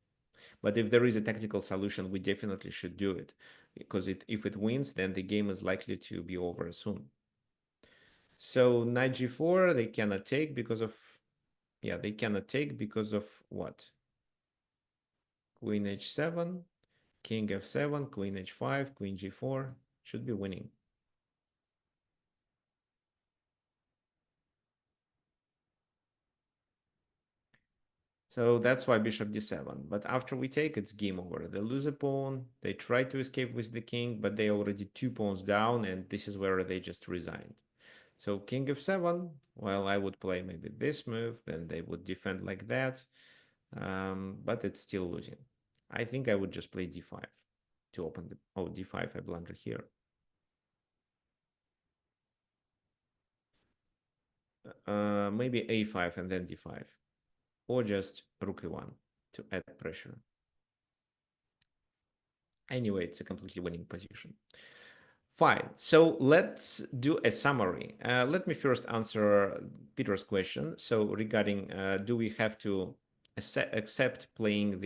But if there is a tactical solution, we definitely should do it. Because if it wins, then the game is likely to be over soon. So knight g4, they cannot take because of, yeah, they cannot take because of what? Queen h7, king f7, queen h5, queen g4, should be winning. So that's why bishop d7. But after we take, it's game over. They lose a pawn. They try to escape with the king, but they already 2 pawns down, and this is where they just resigned. So king f7, well, I would play maybe this move, then they would defend like that, but it's still losing. I think I would just play d5 to open the... Oh, d5, I blunder here. Maybe a5 and then d5, or just rook e1 to add pressure. Anyway, it's a completely winning position. Fine. So let's do a summary. Let me first answer Peter's question. So regarding do we have to accept playing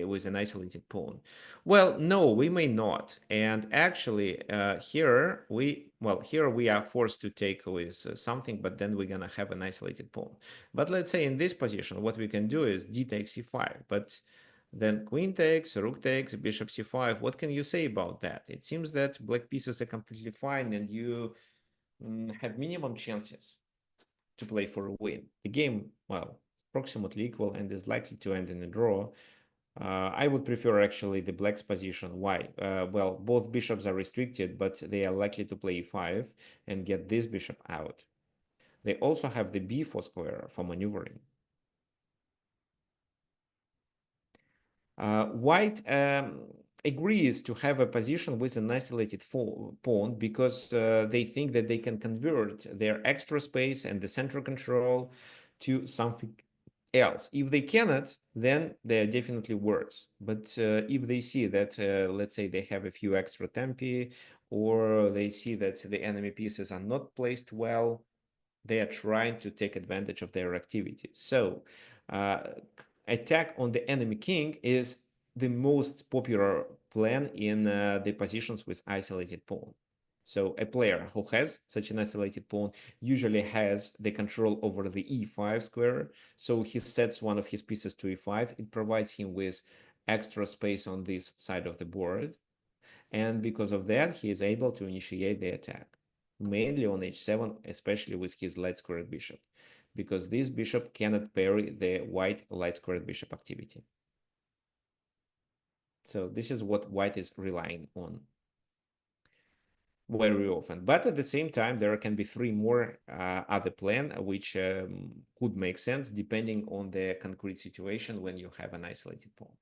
with an isolated pawn? Well, no, we may not. And actually, here we are forced to take with something, but then we're gonna have an isolated pawn. But let's say in this position, what we can do is d takes c5. But then queen takes, rook takes, bishop c5. What can you say about that? It seems that black pieces are completely fine and you have minimum chances to play for a win. The game, well, approximately equal and is likely to end in a draw. I would prefer actually the black's position. Why? Well, both bishops are restricted, but they are likely to play e5 and get this bishop out. They also have the b4 square for maneuvering. White agrees to have a position with an isolated pawn because they think that they can convert their extra space and the center control to something else. If they cannot, then they are definitely worse. But if they see that, let's say, they have a few extra tempi, or they see that the enemy pieces are not placed well, they are trying to take advantage of their activity. So uh, attack on the enemy king is the most popular plan in the positions with isolated pawn. So a player who has such an isolated pawn usually has the control over the e5 square. So he sets one of his pieces to e5. It provides him with extra space on this side of the board. And because of that, he is able to initiate the attack, mainly on h7, especially with his light squared bishop, because this bishop cannot parry the white light squared bishop activity. So this is what white is relying on very often. But at the same time, there can be three more other plan which could make sense depending on the concrete situation when you have an isolated pawn.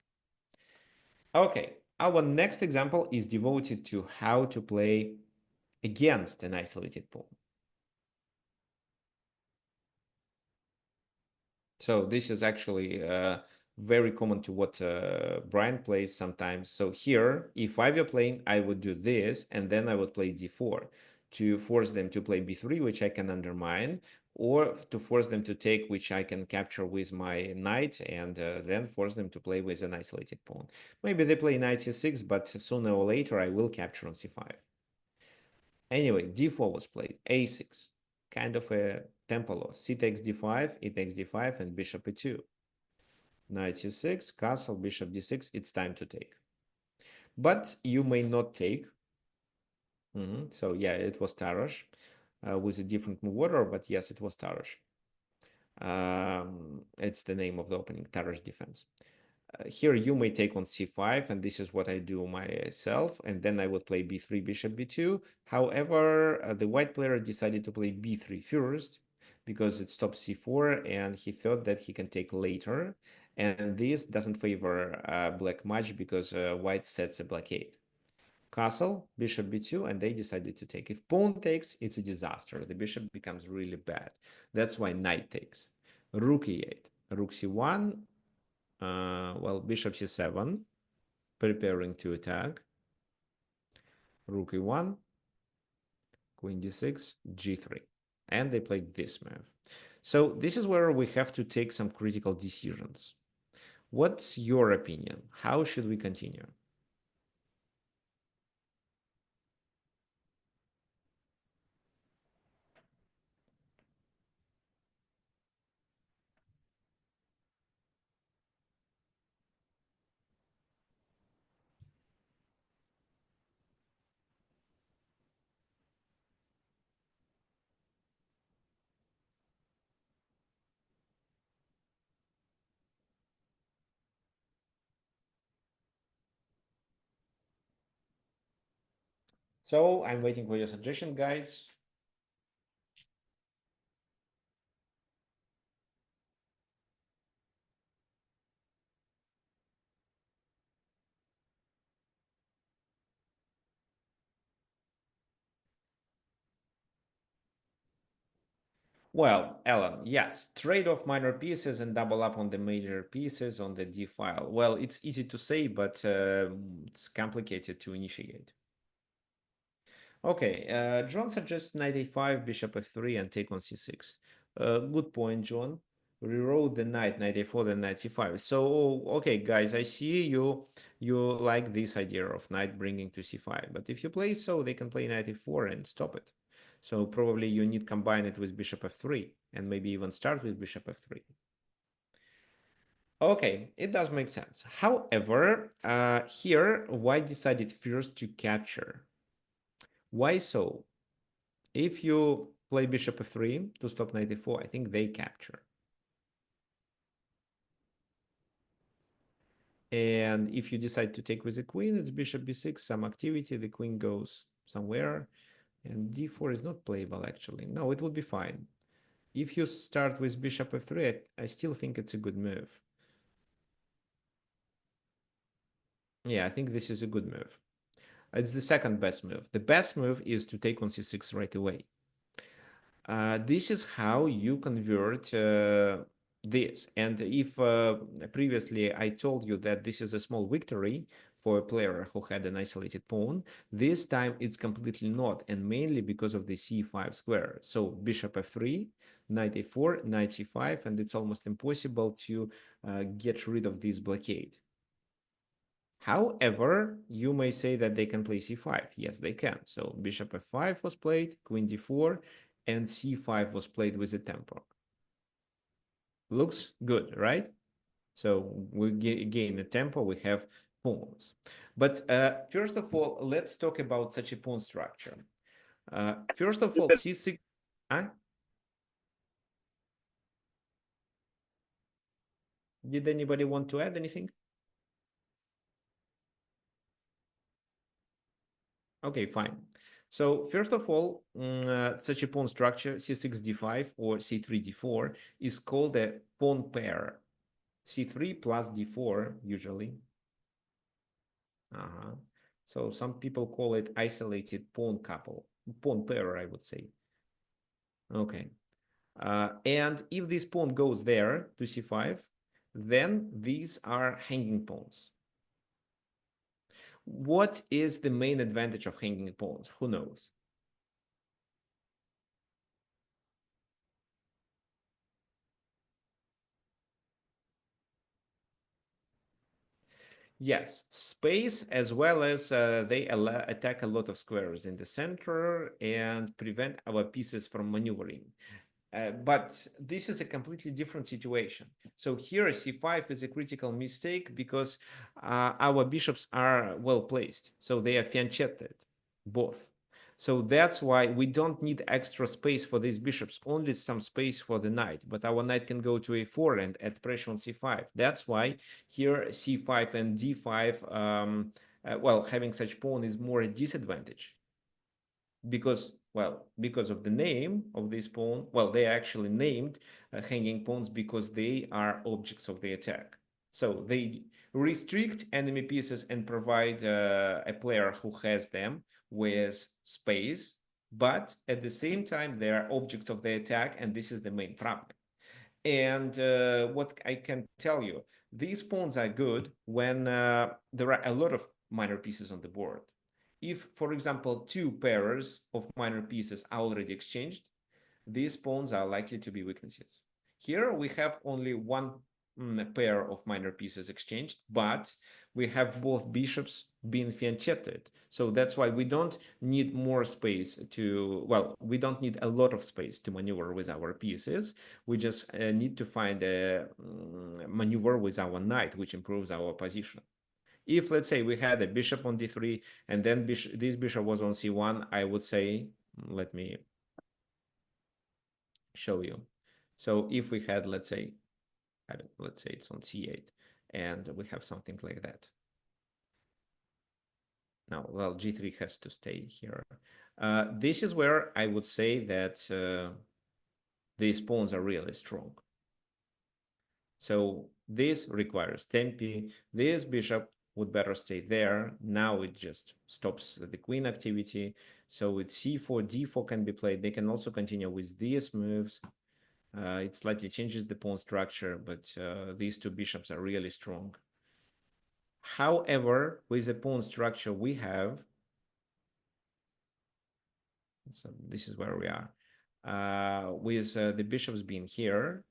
Okay, our next example is devoted to how to play against an isolated pawn. So this is actually very common to what Brian plays sometimes. So here, if I were playing, I would do this, and then I would play d4 to force them to play b3, which I can undermine, or to force them to take, which I can capture with my knight, and then force them to play with an isolated pawn. Maybe they play knight c6, but sooner or later I will capture on c5. Anyway, d4 was played, a6, kind of a tempo loss. C takes d5, e takes d5, and bishop e2. Knight c6, castle, bishop d6, it's time to take. But you may not take. So yeah, it was Tarosh with a different move order, but yes, it was Tarosh. It's the name of the opening, Tarosh defense. Here you may take on c5, and this is what I do myself, and then I would play b3, bishop b2. However, the white player decided to play b3 first because it stops c4, and he thought that he can take later, and this doesn't favor black much because white sets a blockade. Castle, bishop b2, and they decided to take. If pawn takes, it's a disaster. The bishop becomes really bad. That's why knight takes. Rook e8, rook c1, well, bishop c7, preparing to attack. Rook e1, queen d6, g3. And they played this move. So this is where we have to take some critical decisions. What's your opinion? How should we continue? So I'm waiting for your suggestion, guys. Well, Alan, yes, trade off minor pieces and double up on the major pieces on the D file. Well, it's easy to say, but it's complicated to initiate. Okay, John suggests knight a5, bishop f3, and take on c6. Good point, John. Rewrote the knight a4, then knight c5. So, okay, guys, I see you like this idea of knight bringing to c5. But if you play so, they can play knight a4 and stop it. So probably you need combine it with bishop f3, and maybe even start with bishop f3. Okay, it does make sense. However, here, white decided first to capture. Why so? If you play bishop f3 to stop knight e4, I think they capture. And if you decide to take with the queen, it's bishop b6, some activity, the queen goes somewhere, and d4 is not playable actually. No, it would be fine. If you start with bishop f3, I still think it's a good move. Yeah, I think this is a good move. It's the second best move. The best move is to take on c6 right away. This is how you convert this. And if previously I told you that this is a small victory for a player who had an isolated pawn, this time it's completely not, and mainly because of the c5 square. So bishop f3, knight a4, knight c5, and it's almost impossible to get rid of this blockade. However, you may say that they can play c5. Yes, they can. So bishop f5 was played, queen d4, and c5 was played with a tempo. Looks good, right? So we gain a tempo, we have pawns. But first of all, let's talk about such a pawn structure. First of all, c6... Huh? Did anybody want to add anything? Okay, fine. So first of all, such a pawn structure, c6 d5 or c3 d4, is called a pawn pair. c3 plus d4 usually. So some people call it isolated pawn couple, pawn pair, I would say. Okay. And if this pawn goes there to c5, then these are hanging pawns. What is the main advantage of hanging pawns? Who knows? Yes, space as well as they attack a lot of squares in the center and prevent our pieces from maneuvering. But this is a completely different situation. So here c5 is a critical mistake because our bishops are well placed. So they are fianchetted, both. So that's why we don't need extra space for these bishops, only some space for the knight. But our knight can go to a4 and add pressure on c5. That's why here c5 and d5, well, having such pawn is more a disadvantage because, well, because of the name of this pawn. Well, they are actually named hanging pawns because they are objects of the attack. So they restrict enemy pieces and provide a player who has them with space, but at the same time they are objects of the attack, and this is the main problem. And what I can tell you, these pawns are good when there are a lot of minor pieces on the board. If, for example, two pairs of minor pieces are already exchanged, these pawns are likely to be weaknesses. Here we have only one pair of minor pieces exchanged, but we have both bishops being fianchetted. So that's why we don't need more space to, well, we don't need a lot of space to maneuver with our pieces. We just need to find a maneuver with our knight, which improves our position. If, let's say, we had a bishop on d3 and then this bishop was on c1, I would say, let me show you. So if we had, let's say, let's say it's on c8, and we have something like that. No, well, g3 has to stay here. This is where I would say that these pawns are really strong. So this requires tempi. This bishop would better stay there. Now it just stops the queen activity. So with c4, d4 can be played. They can also continue with these moves. It slightly changes the pawn structure, but these two bishops are really strong. However, with the pawn structure we have, so this is where we are, with the bishops being here,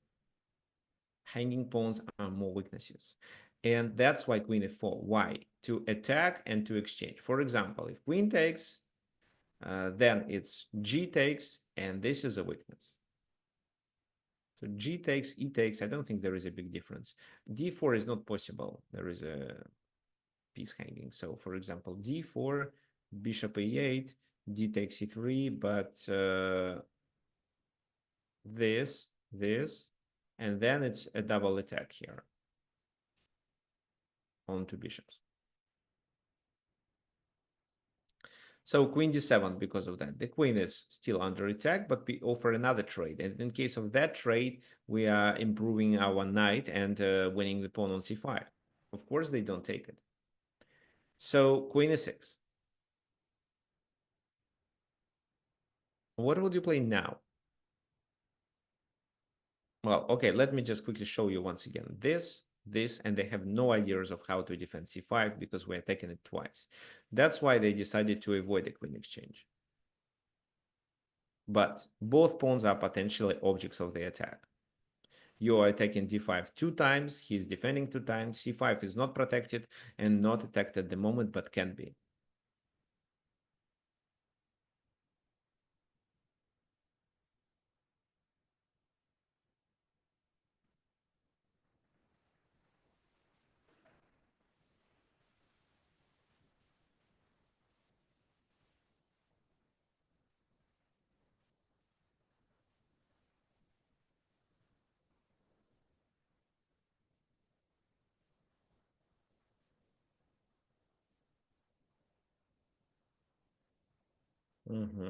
hanging pawns are more weaknesses. And that's why queen f4. Why? To attack and to exchange. For example, if queen takes, then it's g takes, and this is a weakness. So g takes, e takes, I don't think there is a big difference. d4 is not possible. There is a piece hanging. So for example, d4, bishop a8, d takes e3, but this, and then it's a double attack here on two bishops. So queen d7 because of that. The queen is still under attack, but we offer another trade. And in case of that trade, we are improving our knight and winning the pawn on c5. Of course, they don't take it. So queen e6. What would you play now? Well, okay, let me just quickly show you once again. This, and they have no ideas of how to defend c5 because we're taking it twice. That's why they decided to avoid the queen exchange. But both pawns are potentially objects of the attack. You are attacking d5 two times, he's defending two times, c5 is not protected and not attacked at the moment, but can be.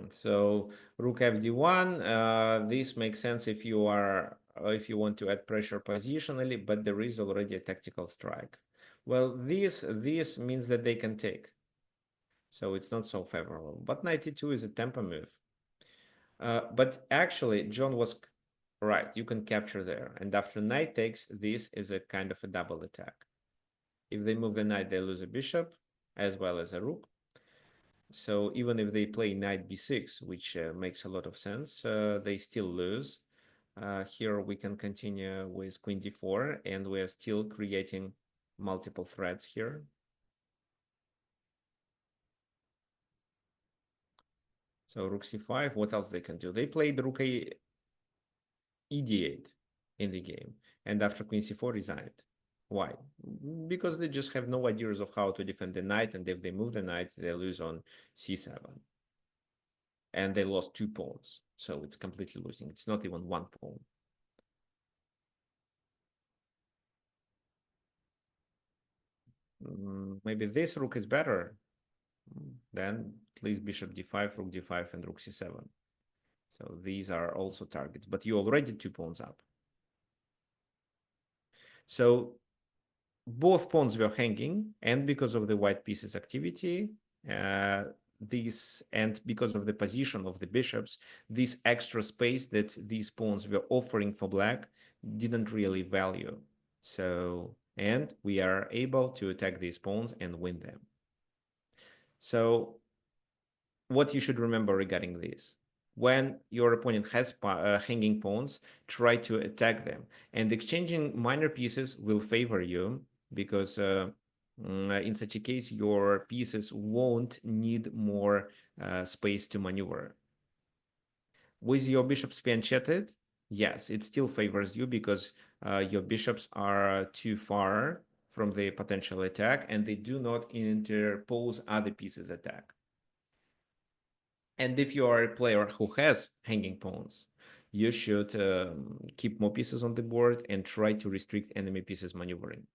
So rook fd1, this makes sense if you are if you want to add pressure positionally, but there is already a tactical strike. Well, this means that they can take, so it's not so favorable. But 92 is a tempo move. But actually, John was right. You can capture there, and after knight takes, this is a kind of a double attack. If they move the knight, they lose a bishop as well as a rook. So even if they play knight b6, which makes a lot of sense, they still lose. Here we can continue with queen d4, and we are still creating multiple threats here. So rook c5, what else they can do? They played rook ed8 in the game, and after queen c4 resigned. Why? Because they just have no ideas of how to defend the knight, and if they move the knight, they lose on c7. And they lost two pawns, so it's completely losing. It's not even one pawn. Maybe this rook is better. Then please bishop d5, rook d5, and rook c7. So these are also targets, but you already two pawns up. So both pawns were hanging, and because of the white pieces activity, this and because of the position of the bishops, this extra space that these pawns were offering for black didn't really value. So, and we are able to attack these pawns and win them. So what you should remember regarding this: when your opponent has hanging pawns, try to attack them, and exchanging minor pieces will favor you because in such a case your pieces won't need more space to maneuver. With your bishops fianchetted, yes, it still favors you because your bishops are too far from the potential attack and they do not interpose other pieces attack. And if you are a player who has hanging pawns, you should keep more pieces on the board and try to restrict enemy pieces maneuvering.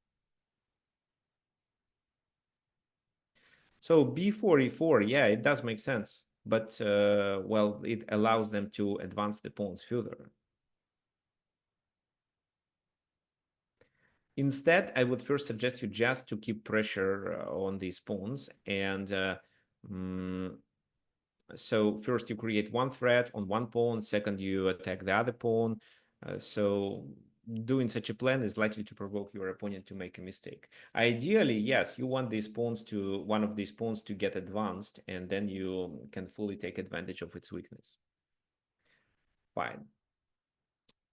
So b4, e4, yeah, it does make sense. But, well, it allows them to advance the pawns further. Instead, I would first suggest you just to keep pressure on these pawns. And so first you create one threat on one pawn, second you attack the other pawn. So doing such a plan is likely to provoke your opponent to make a mistake. Ideally, yes, you want one of these pawns to get advanced, and then you can fully take advantage of its weakness. Fine.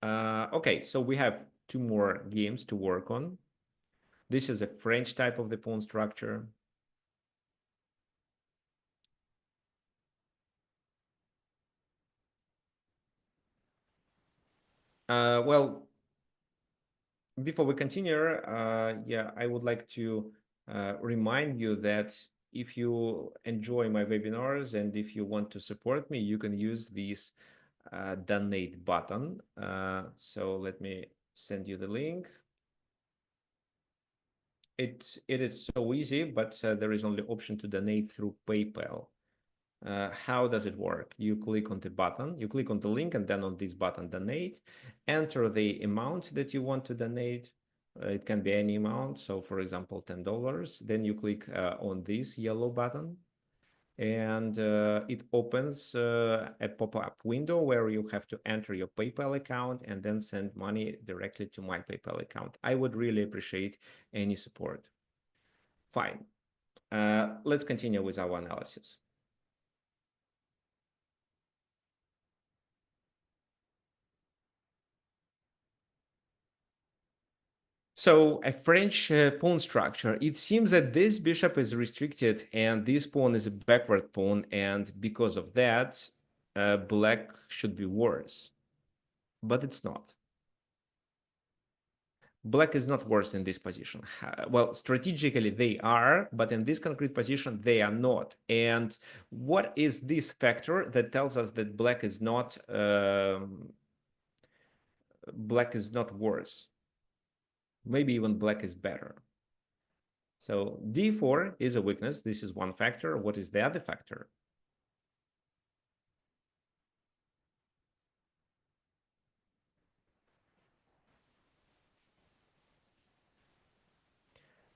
Okay, so we have two more games to work on. This is a French type of the pawn structure. Well, before we continue, yeah, I would like to remind you that if you enjoy my webinars and if you want to support me, you can use this donate button. So let me send you the link. It is so easy, but there is only option to donate through PayPal. How does it work? You click on the button, you click on the link, and then on this button, donate, enter the amount that you want to donate. It can be any amount. So for example, $10. Then you click on this yellow button, and it opens a pop-up window where you have to enter your PayPal account and then send money directly to my PayPal account. I would really appreciate any support. Fine. Let's continue with our analysis. So a French pawn structure, it seems that this bishop is restricted and this pawn is a backward pawn, and because of that, black should be worse. But it's not. Black is not worse in this position. Well, strategically they are, but in this concrete position they are not. And what is this factor that tells us that black is not worse? Maybe even black is better. So d4 is a weakness. This is one factor. What is the other factor?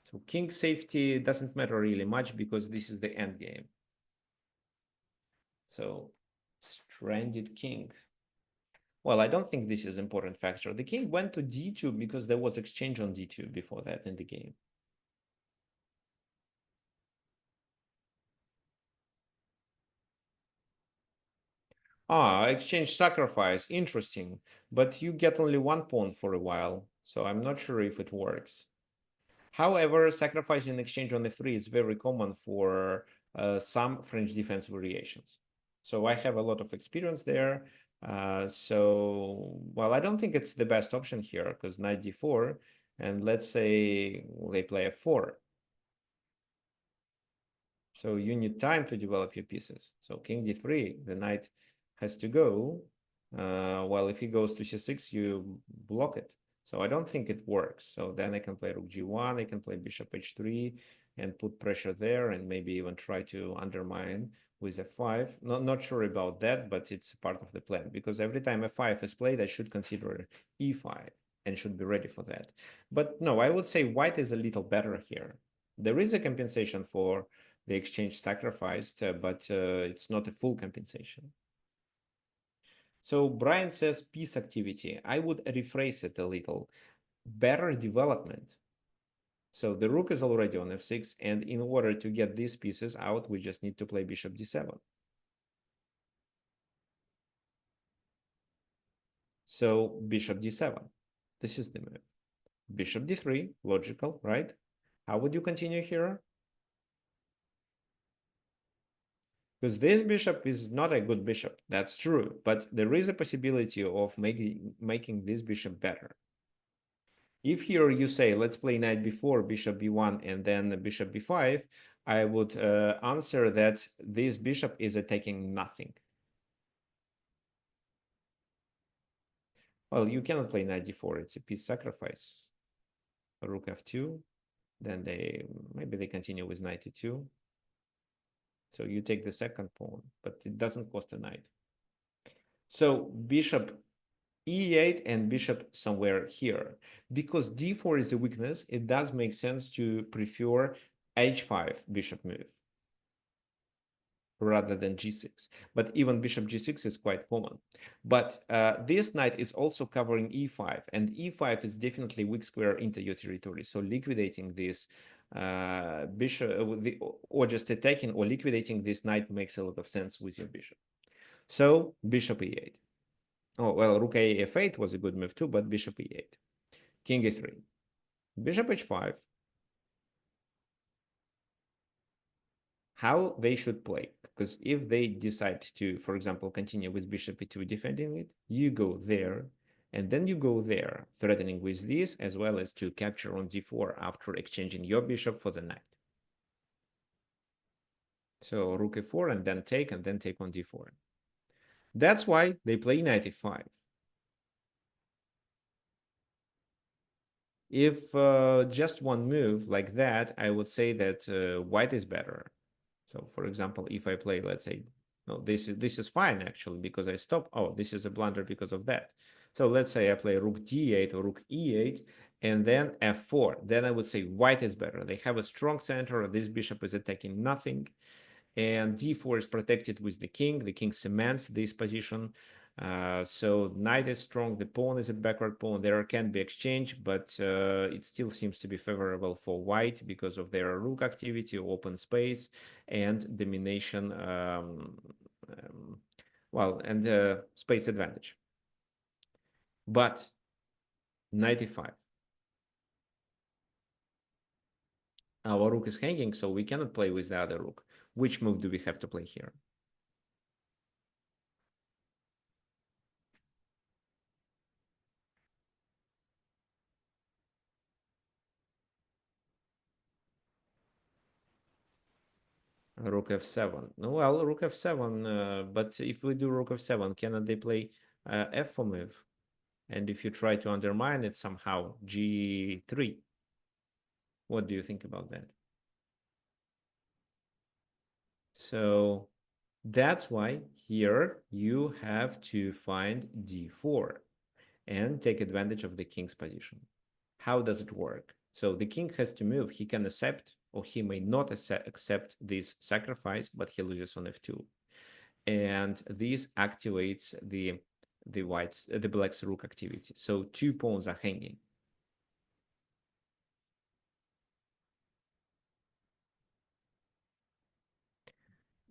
So king safety doesn't matter really much because this is the end game. So stranded king. Well, I don't think this is an important factor. The king went to d2 because there was exchange on d2 before that in the game. Ah, exchange sacrifice. Interesting. But you get only one pawn for a while, so I'm not sure if it works. However, sacrifice in exchange on f3 is very common for some French defense variations. So I have a lot of experience there. Well, I don't think it's the best option here because knight d4, and let's say they play f4. So you need time to develop your pieces. So king d3, the knight has to go. While if he goes to c6, you block it. So I don't think it works. So then I can play rook g1, I can play bishop h3 and put pressure there and maybe even try to undermine with f5. Not sure about that, but it's part of the plan because every time f5 is played, I should consider e5 and should be ready for that. But no, I would say white is a little better here. There is a compensation for the exchange sacrificed, but it's not a full compensation. So Brian says peace activity. I would rephrase it a little. Better development. So the rook is already on f6, and in order to get these pieces out, we just need to play bishop d7. So bishop d7. This is the move. Bishop d3, logical, right? How would you continue here? Because this bishop is not a good bishop, that's true, but there is a possibility of making this bishop better. If here you say, let's play knight b4, bishop b1, and then bishop b5, I would answer that this bishop is attacking nothing. Well, you cannot play knight d4, it's a piece sacrifice. Rook f2, then maybe they continue with knight e2. So you take the second pawn, but it doesn't cost a knight. So bishop e8 and bishop somewhere here. Because d4 is a weakness, it does make sense to prefer h5 bishop move rather than g6. But even bishop g6 is quite common. But this knight is also covering e5, and e5 is definitely weak square into your territory. So liquidating this bishop, or just attacking or liquidating this knight makes a lot of sense with your bishop. So bishop e8. Oh, well, rook a f8 was a good move too, but bishop e8. King e3. Bishop h5. How they should play. Because if they decide to, for example, continue with bishop e2 defending it, you go there, and then you go there, threatening with this, as well as to capture on d4 after exchanging your bishop for the knight. So rook e4 and then take on d4. That's why they play knight e5. If just one move like that, I would say that white is better. So for example, if I play, let's say, no, this is fine actually because I stop. Oh, this is a blunder because of that. So let's say I play rook d8 or rook e8 and then f4. Then I would say white is better. They have a strong center. This bishop is attacking nothing. And d4 is protected with the king. The king cements this position. So knight is strong. The pawn is a backward pawn. There can be exchange, but it still seems to be favorable for white because of their rook activity, open space, and domination. Well, and space advantage. But 95. Our rook is hanging, so we cannot play with the other rook. Which move do we have to play here? Rook f7. No, well, rook f7, but if we do rook f7, cannot they play f4 move? And if you try to undermine it somehow, g3. What do you think about that? So that's why here you have to find d4 and take advantage of the king's position. How does it work? So the king has to move. He can accept or he may not accept this sacrifice, but he loses on f2. And this activates the black's rook activity. So two pawns are hanging.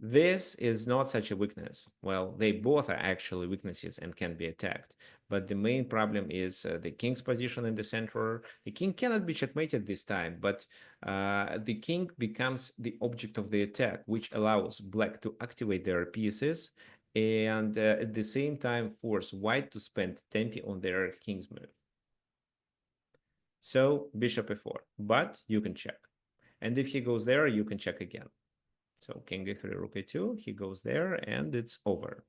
This is not such a weakness. Well, they both are actually weaknesses and can be attacked. But the main problem is the king's position in the center. The king cannot be checkmated this time, but the king becomes the object of the attack, which allows black to activate their pieces and at the same time force white to spend tempi on their king's move. So bishop e4, but you can check. And if he goes there, you can check again. So king e3, rook e2, he goes there, and it's over.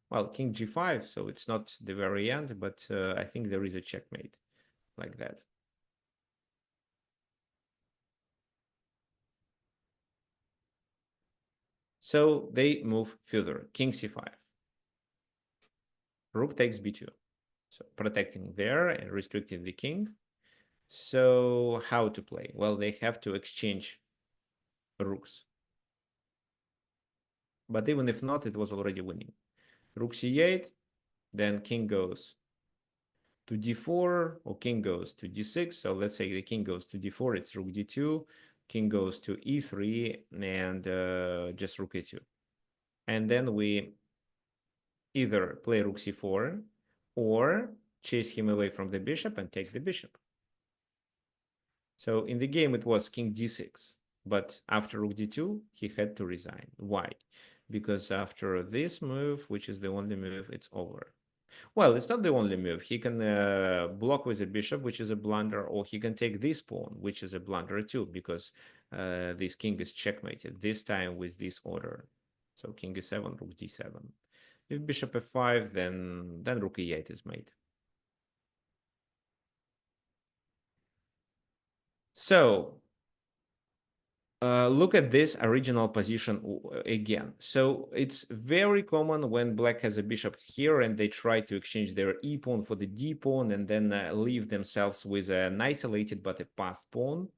Well, king g5, so it's not the very end, but I think there is a checkmate like that. So they move further, king c5. Rook takes b2. So protecting there and restricting the king. So how to play? Well, they have to exchange rooks. But even if not, it was already winning. Rook c8, then king goes to d4, or king goes to d6. So let's say the king goes to d4, it's rook d2, king goes to e3, and just rook e2. And then we either play rook c4 or chase him away from the bishop and take the bishop. So in the game, it was king d6, but after rook d2, he had to resign. Why? Because after this move, which is the only move, it's over. Well, it's not the only move. He can block with a bishop, which is a blunder, or he can take this pawn, which is a blunder too, because this king is checkmated, this time with this order. So king e7, rook d7. If bishop f5, then rook e8 is made. So Look at this original position again. So it's very common when black has a bishop here and they try to exchange their e pawn for the d pawn and then leave themselves with an isolated but a passed pawn.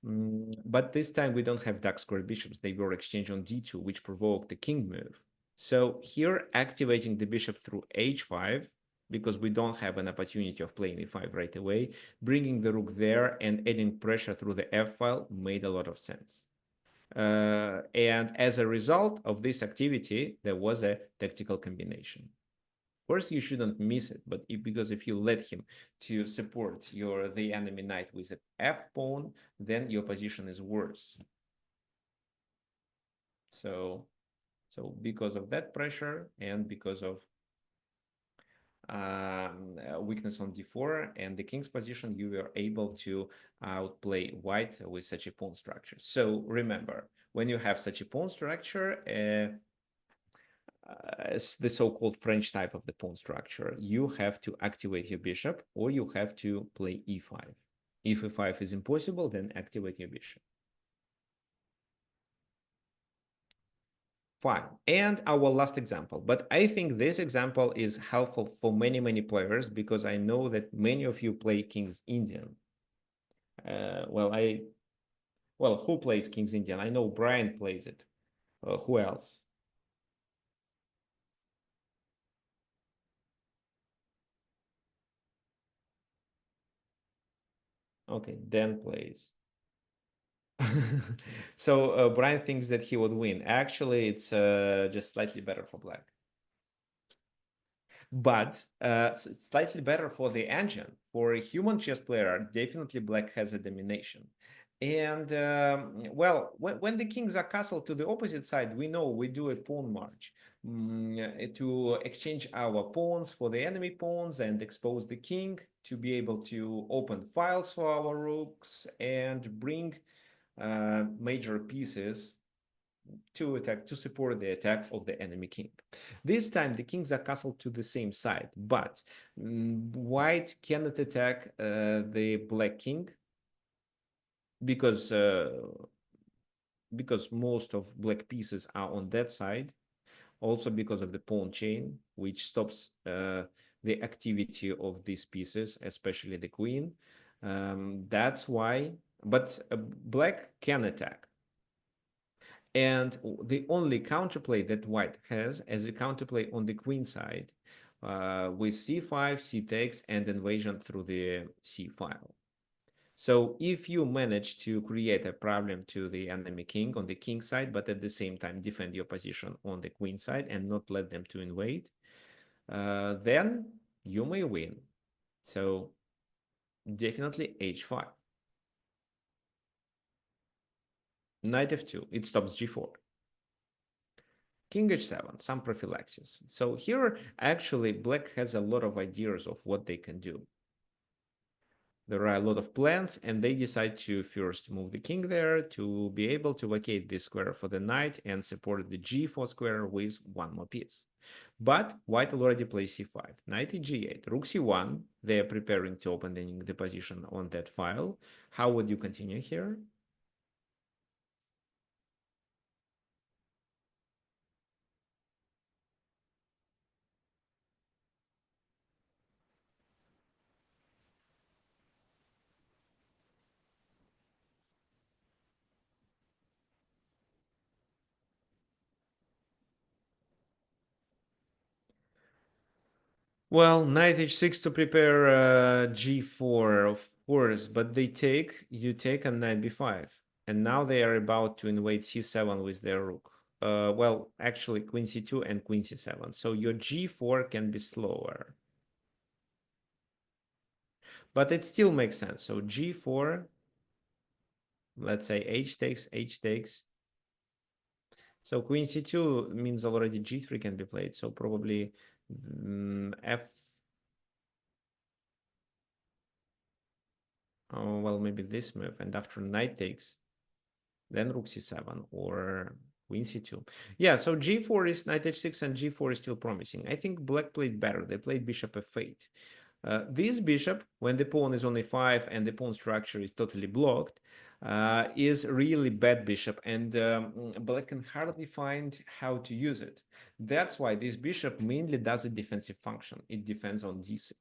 But this time we don't have dark square bishops. They were exchanged on d2, which provoked the king move. So here, activating the bishop through h5, because we don't have an opportunity of playing e5 right away, bringing the rook there and adding pressure through the f file made a lot of sense. And as a result of this activity, there was a tactical combination. Of course, you shouldn't miss it, but because if you let him to support the enemy knight with an f pawn, then your position is worse. So because of that pressure and because of weakness on d4 and the king's position, you were able to outplay white with such a pawn structure. So remember, when you have such a pawn structure, the so-called French type of the pawn structure, you have to activate your bishop or you have to play e5. If e5 is impossible, then activate your bishop. Fine. And our last example. But I think this example is helpful for many, many players because I know that many of you play King's Indian. Who plays King's Indian? I know Brian plays it. Who else? Okay, Dan plays. So Brian thinks that he would win. Actually, it's just slightly better for black. But slightly better for the engine. For a human chess player, definitely black has a domination. And well, when the kings are castled to the opposite side, we know we do a pawn march to exchange our pawns for the enemy pawns and expose the king to be able to open files for our rooks and bring major pieces to support the attack of the enemy king. This time the kings are castled to the same side, but white cannot attack the black king because most of black pieces are on that side. Also because of the pawn chain, which stops the activity of these pieces, especially the queen. That's why. But black can attack. And the only counterplay that white has is a counterplay on the queen side with c5, c takes, and invasion through the c file. So if you manage to create a problem to the enemy king on the king side, but at the same time defend your position on the queen side and not let them to invade, then you may win. So definitely h5. Knight f2, it stops g4. King h7, some prophylaxis. So here, actually, black has a lot of ideas of what they can do. There are a lot of plans, and they decide to first move the king there to be able to vacate this square for the knight and support the g4 square with one more piece. But white already plays c5, knight e g8, rook c1. They are preparing to open the position on that file. How would you continue here? Well, knight h6 to prepare g4, of course, but you take on knight b5. And now they are about to invade c7 with their rook. Well, actually, queen c2 and queen c7. So your g4 can be slower. But it still makes sense. So g4, let's say h takes, h takes. So queen c2 means already g3 can be played. So probably f. Oh, well, maybe this move. And after knight takes, then rook c7 or queen c2. Yeah, so g4 is knight h6 and g4 is still promising. I think black played better. They played bishop f8. This bishop, when the pawn is on a5 and the pawn structure is totally blocked, is really bad bishop, and black can hardly find how to use it. That's why this bishop mainly does a defensive function. It defends on d6.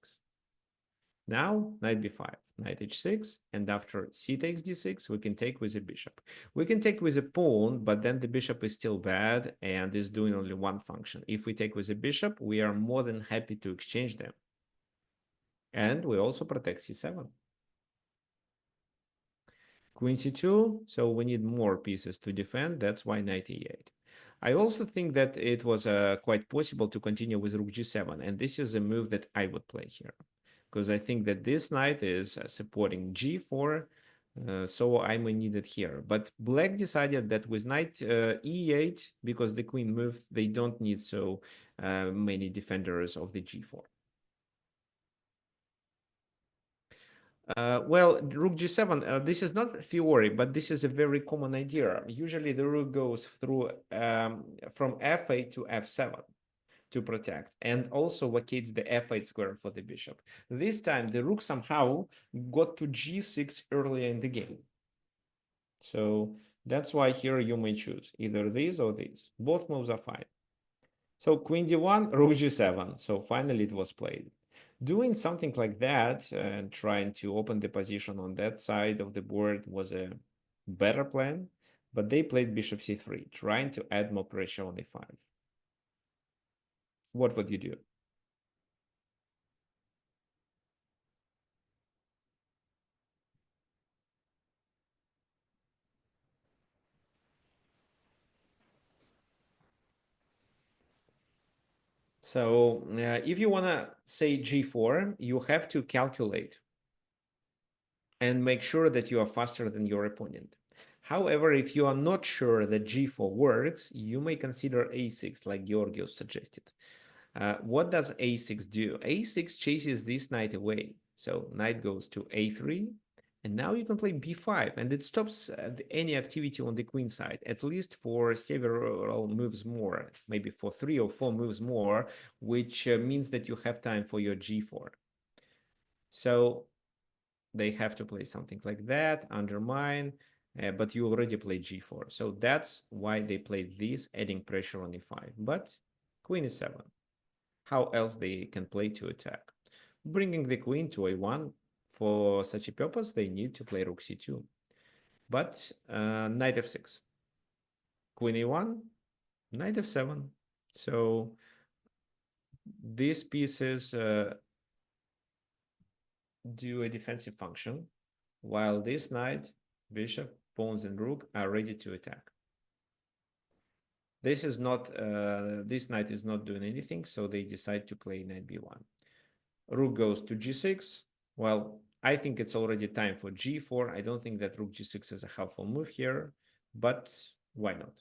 Now, knight b5, knight h6, and after c takes d6, we can take with a bishop. We can take with a pawn, but then the bishop is still bad and is doing only one function. If we take with a bishop, we are more than happy to exchange them. And we also protect c7. Queen c2, so we need more pieces to defend. That's why knight e8. I also think that it was quite possible to continue with rook g7, and this is a move that I would play here, because I think that this knight is supporting g4, so I may need it here. But black decided that with knight e8, because the queen moved, they don't need so many defenders of the g4. Well, rook g7, this is not theory, but this is a very common idea. Usually the rook goes through from f8 to f7 to protect, and also vacates the f8 square for the bishop. This time the rook somehow got to g6 earlier in the game. So that's why here you may choose either these or these. Both moves are fine. So queen d1, rook g7. So finally it was played. Doing something like that and trying to open the position on that side of the board was a better plan, but they played bishop c3, trying to add more pressure on e5. What would you do? So if you want to say g4, you have to calculate and make sure that you are faster than your opponent. However, if you are not sure that g4 works, you may consider a6, like Georgios suggested. What does a6 do? a6 chases this knight away. So knight goes to a3, and now you can play b5, and it stops any activity on the queen side, at least for several moves more, maybe for 3 or 4 moves more, which means that you have time for your g4. So they have to play something like that, undermine, but you already played g4. So that's why they played this, adding pressure on e5. But queen e7. How else they can play to attack? Bringing the queen to a1. For such a purpose, they need to play rook c2. But knight f6. Queen a1, knight f7. So these pieces do a defensive function, while this knight, bishop, pawns, and rook are ready to attack. This is not this knight is not doing anything, so they decide to play knight b1. Rook goes to g6. Well, I think it's already time for g4. I don't think that rook g6 is a helpful move here, but why not?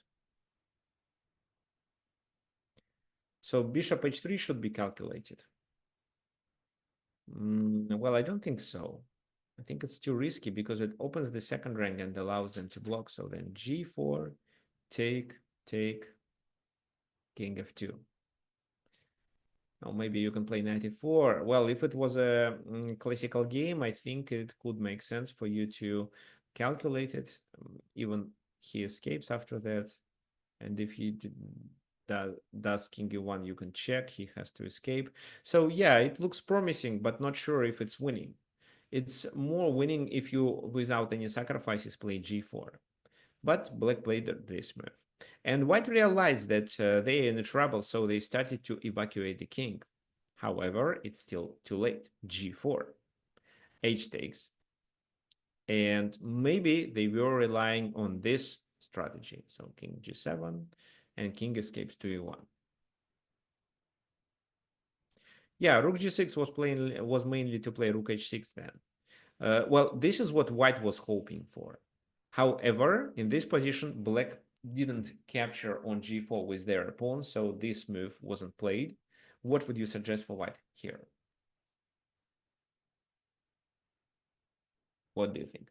So bishop h3 should be calculated. Well, I don't think so. I think it's too risky because it opens the second rank and allows them to block. So then g4, take, king f2. Or maybe you can play knight e4. Well, if it was a classical game, I think it could make sense for you to calculate it. Even he escapes after that. And if he does king e1, you can check. He has to escape. So yeah, it looks promising, but not sure if it's winning. It's more winning if you, without any sacrifices, play g4. But black played this move. And white realized that they are in trouble, so they started to evacuate the king. However, it's still too late. g4. H takes. And maybe they were relying on this strategy. So king g7 and king escapes to e1. Yeah, rook g6 was mainly to play rook h6 then. Well, this is what white was hoping for. However, in this position, black didn't capture on g4 with their pawn, so this move wasn't played. What would you suggest for white here? What do you think?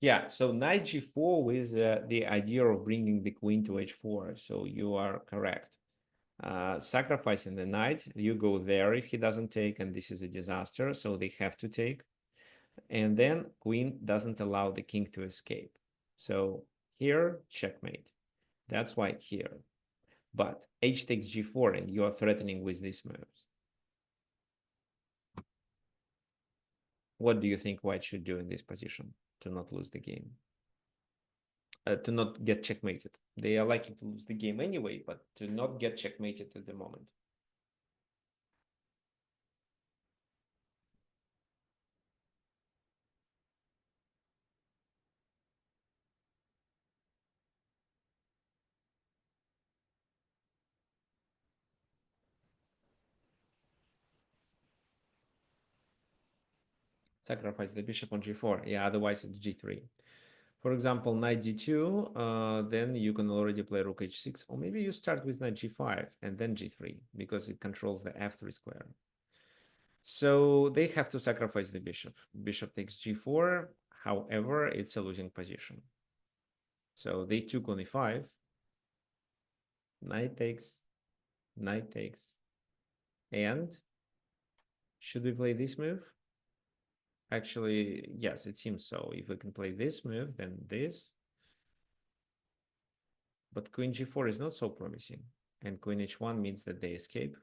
Yeah, so knight g4 with the idea of bringing the queen to h4. So you are correct. Sacrificing the knight, you go there if he doesn't take, and this is a disaster, so they have to take. And then queen doesn't allow the king to escape. So here, checkmate. That's why here. But h takes g4, and you are threatening with these moves. What do you think white should do in this position to not lose the game? To not get checkmated. They are likely to lose the game anyway, but to not get checkmated at the moment. Sacrifice the bishop on g4. Yeah, otherwise it's g3. For example, knight d2, then you can already play rook h6, or maybe you start with knight g5 and then g3 because it controls the f3 square. So they have to sacrifice the bishop. Bishop takes g4. However, it's a losing position. So they took on e5. Knight takes, knight takes. And should we play this move? Actually, yes, it seems so. If we can play this move, then this. But queen g4 is not so promising. And queen h1 means that they escape.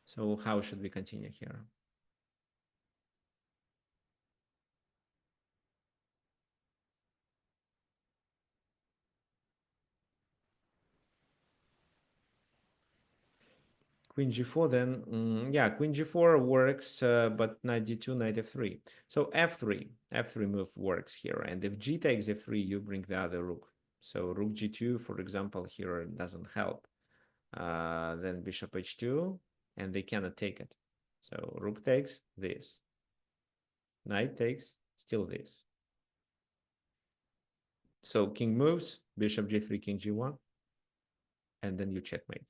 So how should we continue here? Queen g4 then, yeah, queen g4 works, but knight d2, knight f3. So f3 move works here. And if g takes f3, you bring the other rook. So rook g2, for example, here doesn't help. Then bishop h2, and they cannot take it. So rook takes this. Knight takes still this. So king moves, bishop g3, king g1, and then you checkmate.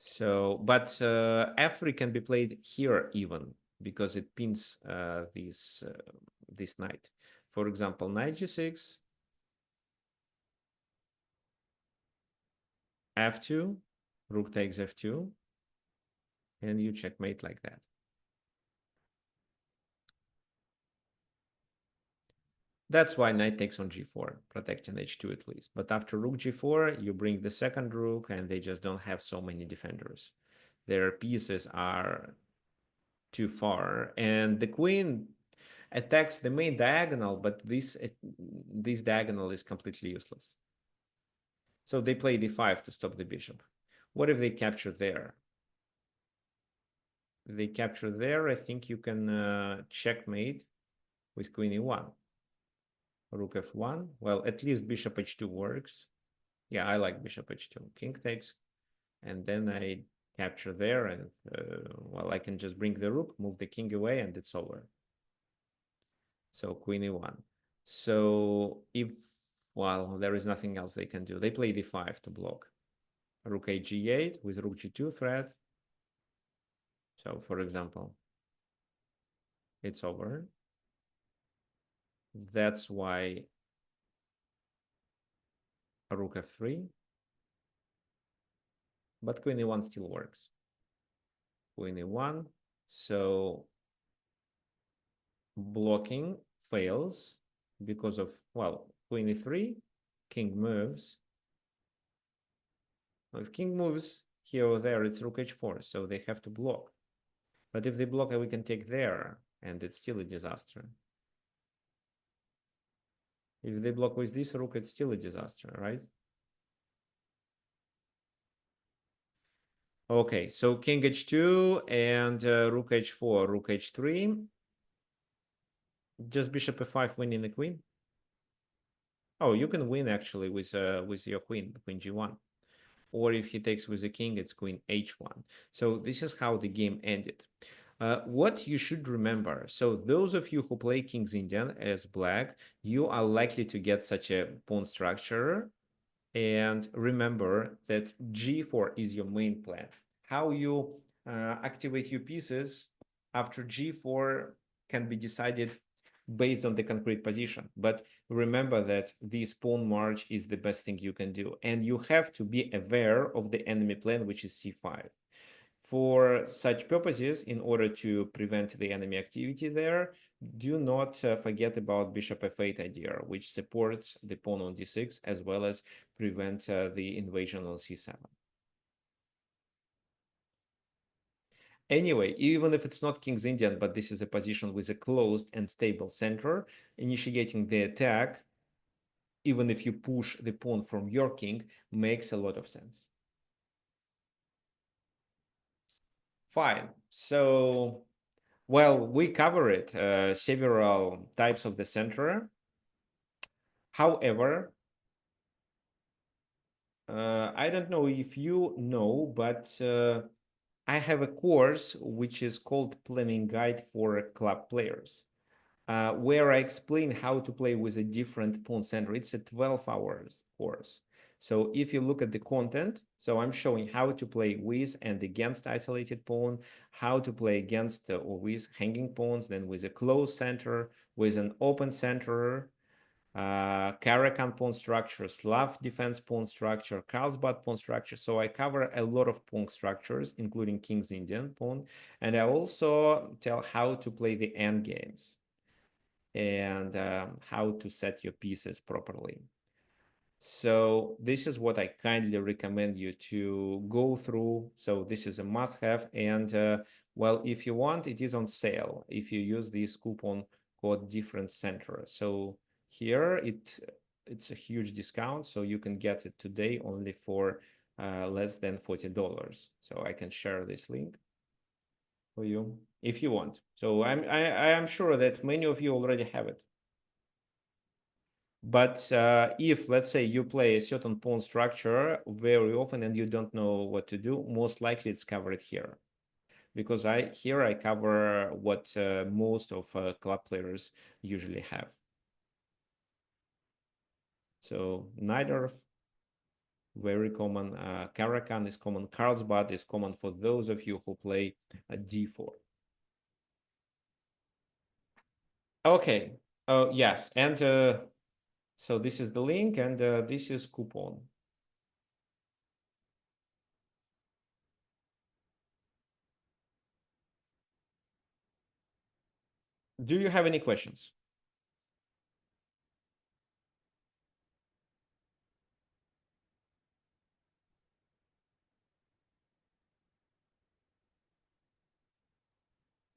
So, but f3 can be played here even because it pins this knight. For example, knight g6, f2, rook takes f2, and you checkmate like that. That's why knight takes on g4, protecting h2 at least. But after rook g4, you bring the second rook, and they just don't have so many defenders. Their pieces are too far, and the queen attacks the main diagonal, but this diagonal is completely useless. So they play d5 to stop the bishop. What if they capture there? If they capture there, I think you can checkmate with queen e1. Rook f1. Well, at least bishop h2 works. Yeah, I like bishop h2. King takes, and then I capture there, and well, I can just bring the rook, move the king away, and it's over. So queen e1. So if, well, there is nothing else they can do. They play d5 to block. Rook a g8 with rook g2 threat. So for example, it's over. That's why rook f3. But queen e1 still works. Queen e1. So blocking fails because of, well, queen e3, king moves. If king moves here or there, it's rook h4, so they have to block. But if they block, we can take there, and it's still a disaster. If they block with this rook, it's still a disaster, right? Okay, so king h2 and rook h4, rook h3. Just bishop f5 winning the queen. Oh, you can win actually with your queen, queen g1. Or if he takes with the king, it's queen h1. So this is how the game ended. What you should remember, so those of you who play King's Indian as black, you are likely to get such a pawn structure And remember that G4 is your main plan. How you activate your pieces after G4 can be decided based on the concrete position. But remember that this pawn march is the best thing you can do. And you have to be aware of the enemy plan, which is C5. For such purposes, in order to prevent the enemy activity there, do not forget about bishop f8 idea, which supports the pawn on d6 as well as prevent the invasion on c7. Anyway, even if it's not King's Indian, but this is a position with a closed and stable center, initiating the attack, even if you push the pawn from your king, makes a lot of sense. Fine. So, well, we covered several types of the center. However, I don't know if you know, but I have a course which is called Planning Guide for Club Players, where I explain how to play with a different pawn center. It's a 12 hours course. So if you look at the content, so I'm showing how to play with and against isolated pawn, how to play against or with hanging pawns, then with a closed center, with an open center, Caracan pawn structure, Slav defense pawn structure, Carlsbad pawn structure. So I cover a lot of pawn structures, including King's Indian pawn. And I also tell how to play the endgames and how to set your pieces properly. So this is what I kindly recommend you to go through. So this is a must-have. And well, if you want, it is on sale if you use this coupon code different center. So here it's a huge discount. So you can get it today only for less than $40. So I can share this link for you if you want. So I am sure that many of you already have it. But if, let's say, you play a certain pawn structure very often and you don't know what to do, most likely it's covered here. Because here I cover what most of club players usually have. So neither very common. Caracan is common. Carlsbad is common for those of you who play d4. Okay. Oh, yes. And so this is the link and this is coupon. Do you have any questions?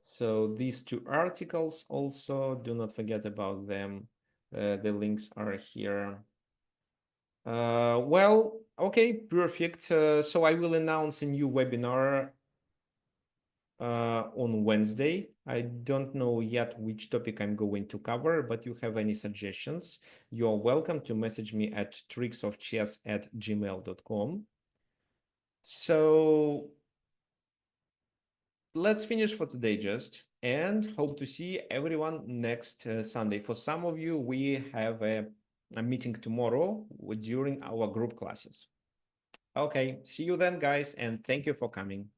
So these two articles also, do not forget about them. The links are here. Well, okay, perfect. So I will announce a new webinar on Wednesday. I don't know yet which topic I'm going to cover, but you have any suggestions, you're welcome to message me at tricksofchess@gmail.com. So let's finish for today just and hope to see everyone next Sunday. For some of you, we have a meeting tomorrow during our group classes. Okay, see you then, guys, and thank you for coming.